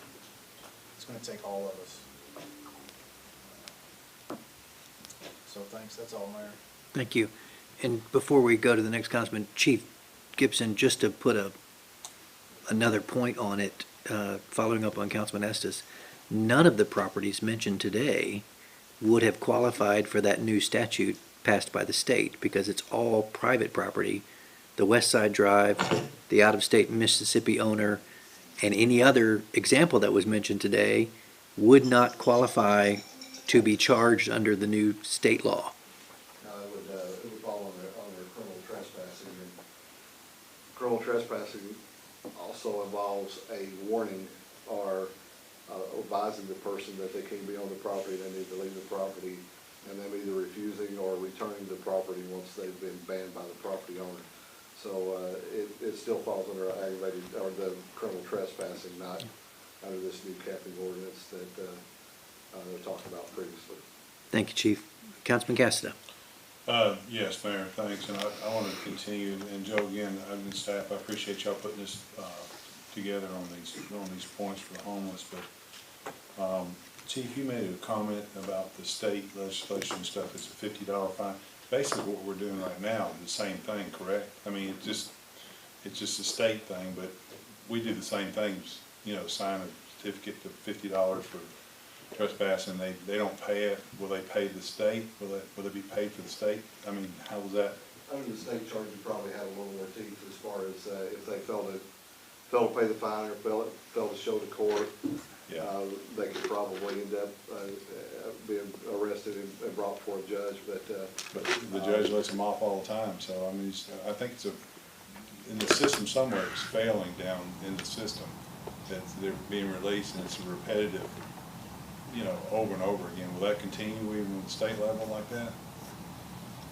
it's going to take all of us. So thanks. That's all, Mayor. Thank you. And before we go to the next councilman, Chief Gibson, just to put another point on it, following up on Councilman Estes, none of the properties mentioned today would have qualified for that new statute passed by the state, because it's all private property. The West Side Drive, the out-of-state Mississippi owner, and any other example that was mentioned today would not qualify to be charged under the new state law. It would fall under criminal trespassing. And criminal trespassing also involves a warning or advising the person that they can't be on the property, they need to leave the property, and them either refusing or returning the property once they've been banned by the property owner. So it still falls under aggravated, or the criminal trespassing, not under this new capping ordinance that they talked about previously. Thank you, Chief. Councilman Cassidy. Yes, Mayor, thanks, and I want to continue, and Joe, again, and staff, I appreciate y'all putting this together on these points for the homeless, but Chief, you made a comment about the state legislation and stuff. It's a $50 fine. Basically what we're doing right now is the same thing, correct? I mean, it's just a state thing, but we do the same things, sign a certificate to $50 for trespassing, they don't pay it. Will they pay the state? Will it be paid for the state? I mean, how was that? Under the state charge, you probably have a little more teeth as far as if they fail to pay the fine or fail to show the court. Yeah. They could probably end up being arrested and brought before a judge, but the judge lets them off all the time. So I mean, I think it's in the system somewhere. It's failing down in the system that they're being released, and it's a repetitive, over and over again. Will that continue even at the state level like that?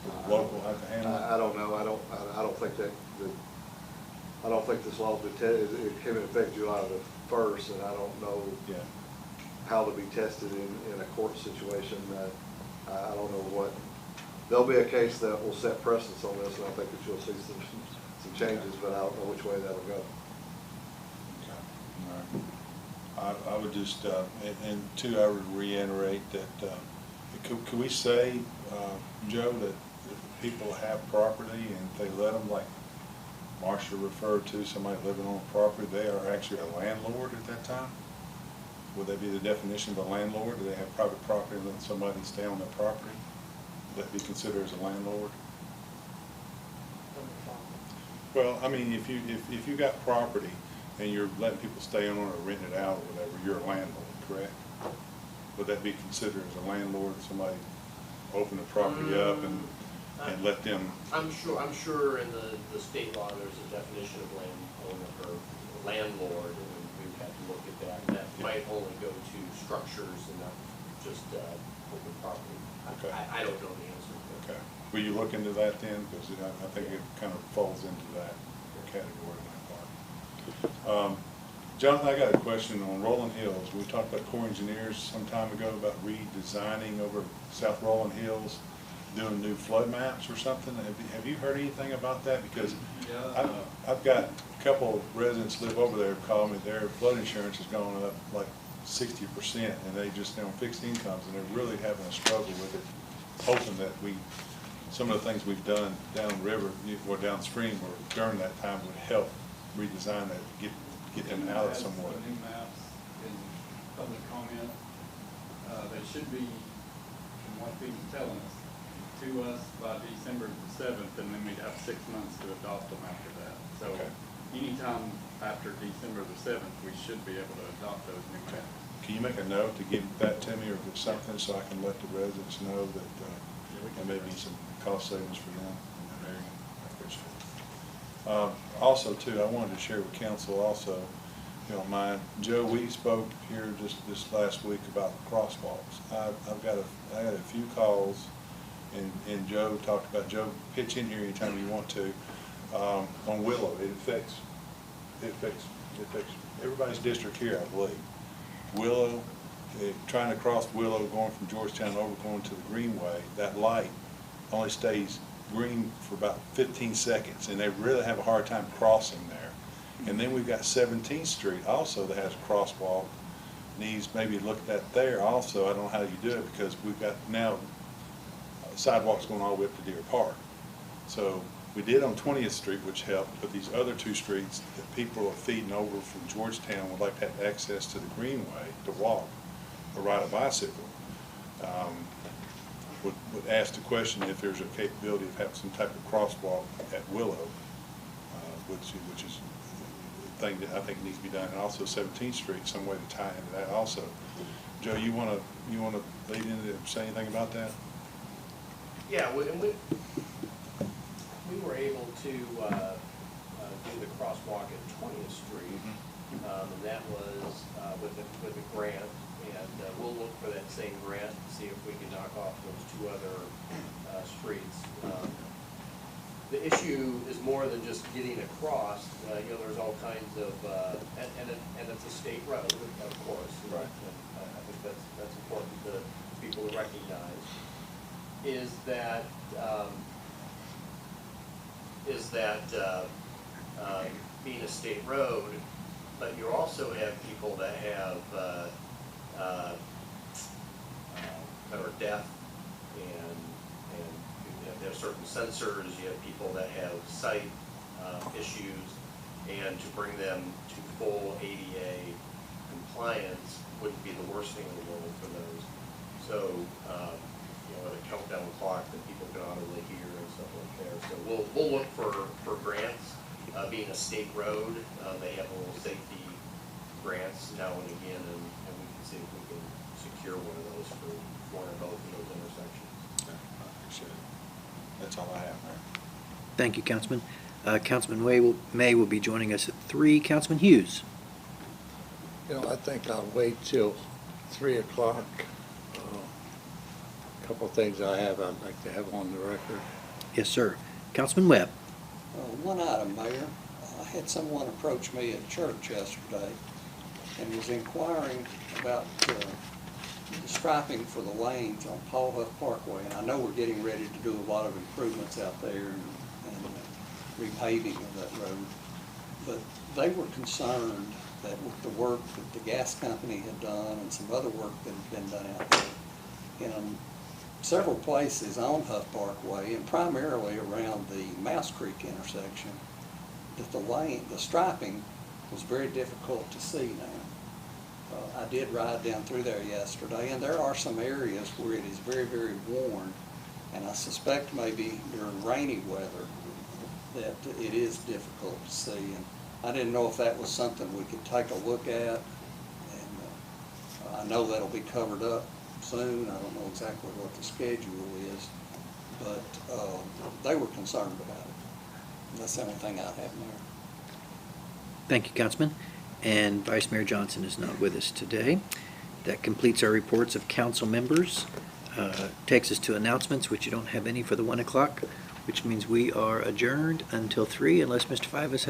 Will the local have to handle it? I don't know. I don't think that. I don't think this law it came into effect July the 1st, and I don't know how to be tested in a court situation. I don't know what. There'll be a case that will set precedence on this, and I think that you'll see some changes, but I don't know which way that'll go. Okay. All right. I would just, and two, I would reiterate that, could we say, Joe, that if people have property and they let them, like Marcia referred to, somebody living on property, they are actually a landlord at that time? would that be the definition of a landlord? Do they have private property and let somebody stay on their property? Would that be considered as a landlord? Well, I mean, if you got property and you're letting people stay on it or renting it out or whatever, you're a landlord, correct? Would that be considered as a landlord, somebody open the property up and let them? I'm sure in the state law, there's a definition of landowner or landlord, and we would have to look at that. And that might only go to structures and not just open property. Okay. I don't know the answer to that. Okay. Will you look into that then? Because I think it kind of falls into that category in that part. Jonathan, I got a question on Rolling Hills. We talked about Corps Engineers some time ago about redesigning over South Rolling Hills, doing new flood maps or something. Have you heard anything about that? Because I've got a couple of residents live over there call me their flood insurance has gone up like 60%, and they just, they're on fixed incomes, and they're really having a struggle with it, hoping that some of the things we've done downriver or downstream or during that time would help redesign that, get them out of somewhere. New maps in public comment, they should be, from what people's telling us, to us by December the 7th, and then we'd have 6 months to adopt them after that. So anytime after December the 7th, we should be able to adopt those new maps. Can you make a note to give that to me or give something so I can let the residents know that there may be some cost savings for them in that area? I appreciate it. Also, too, I wanted to share with council also, if you don't mind, Joe, we spoke here just this last week about crosswalks. I had a few calls, and Joe talked about, Joe, pitch in here anytime you want to, on Willow. It affects everybody's district here, I believe. Willow, trying to cross Willow, going from Georgetown over, going to the Greenway, that light only stays green for about 15 seconds, and they really have a hard time crossing there. And then we've got 17th Street also that has a crosswalk, needs maybe looked at there also. I don't know how you do it, because we've got now sidewalks going all the way up to Deer Park. So we did on 20th Street, which helped, but these other two streets that people are feeding over from Georgetown would like to have access to the Greenway to walk or ride a bicycle. Would ask the question if there's a capability of having some type of crosswalk at Willow, which is a thing that I think needs to be done, and also 17th Street, some way to tie into that also. Joe, you want to lead into say anything about that? Yeah, and we were able to do the crosswalk at 20th Street, and that was with a grant, and we'll look for that same grant to see if we can knock off those two other streets. The issue is more than just getting across. There's all kinds of, and it's a state road, of course. Right. And I think that's important to people to recognize. Is that being a state road, but you also have people that have that are deaf, and they have certain sensors. You have people that have sight issues, and to bring them to full ADA compliance wouldn't be the worst thing in the world for those. So, with a countdown clock that people can audibly hear and stuff like that. So we'll look for grants. Being a state road, they have a little safety grants now and again, and we can see if we can secure one of those for one or both of those intersections. Yeah, I appreciate it. That's all I have, Mayor. Thank you, Councilman. Councilman May will be joining us at 3. Councilman Hughes. I think I'll wait till 3 o'clock. A couple of things I'd like to have on the record. Yes, sir. Councilman Webb. One item, Mayor. I had someone approach me at church yesterday and was inquiring about the striping for the lanes on Paul Huff Parkway. And I know we're getting ready to do a lot of improvements out there and repaving of that road. But they were concerned that with the work that the gas company had done and some other work that had been done out there in several places on Huff Parkway and primarily around the Mouse Creek intersection, that the striping was very difficult to see now. I did ride down through there yesterday, and there are some areas where it is very, very worn, and I suspect maybe during rainy weather that it is difficult to see. And I didn't know if that was something we could take a look at, and I know that'll be covered up soon. I don't know exactly what the schedule is, but they were concerned about it. That's the only thing I have there. Thank you, Councilman. And Vice Mayor Johnson is not with us today. That completes our reports of council members. Takes us to announcements, which you don't have any for the 1 o'clock, which means we are adjourned until 3 unless Mr. Fivas has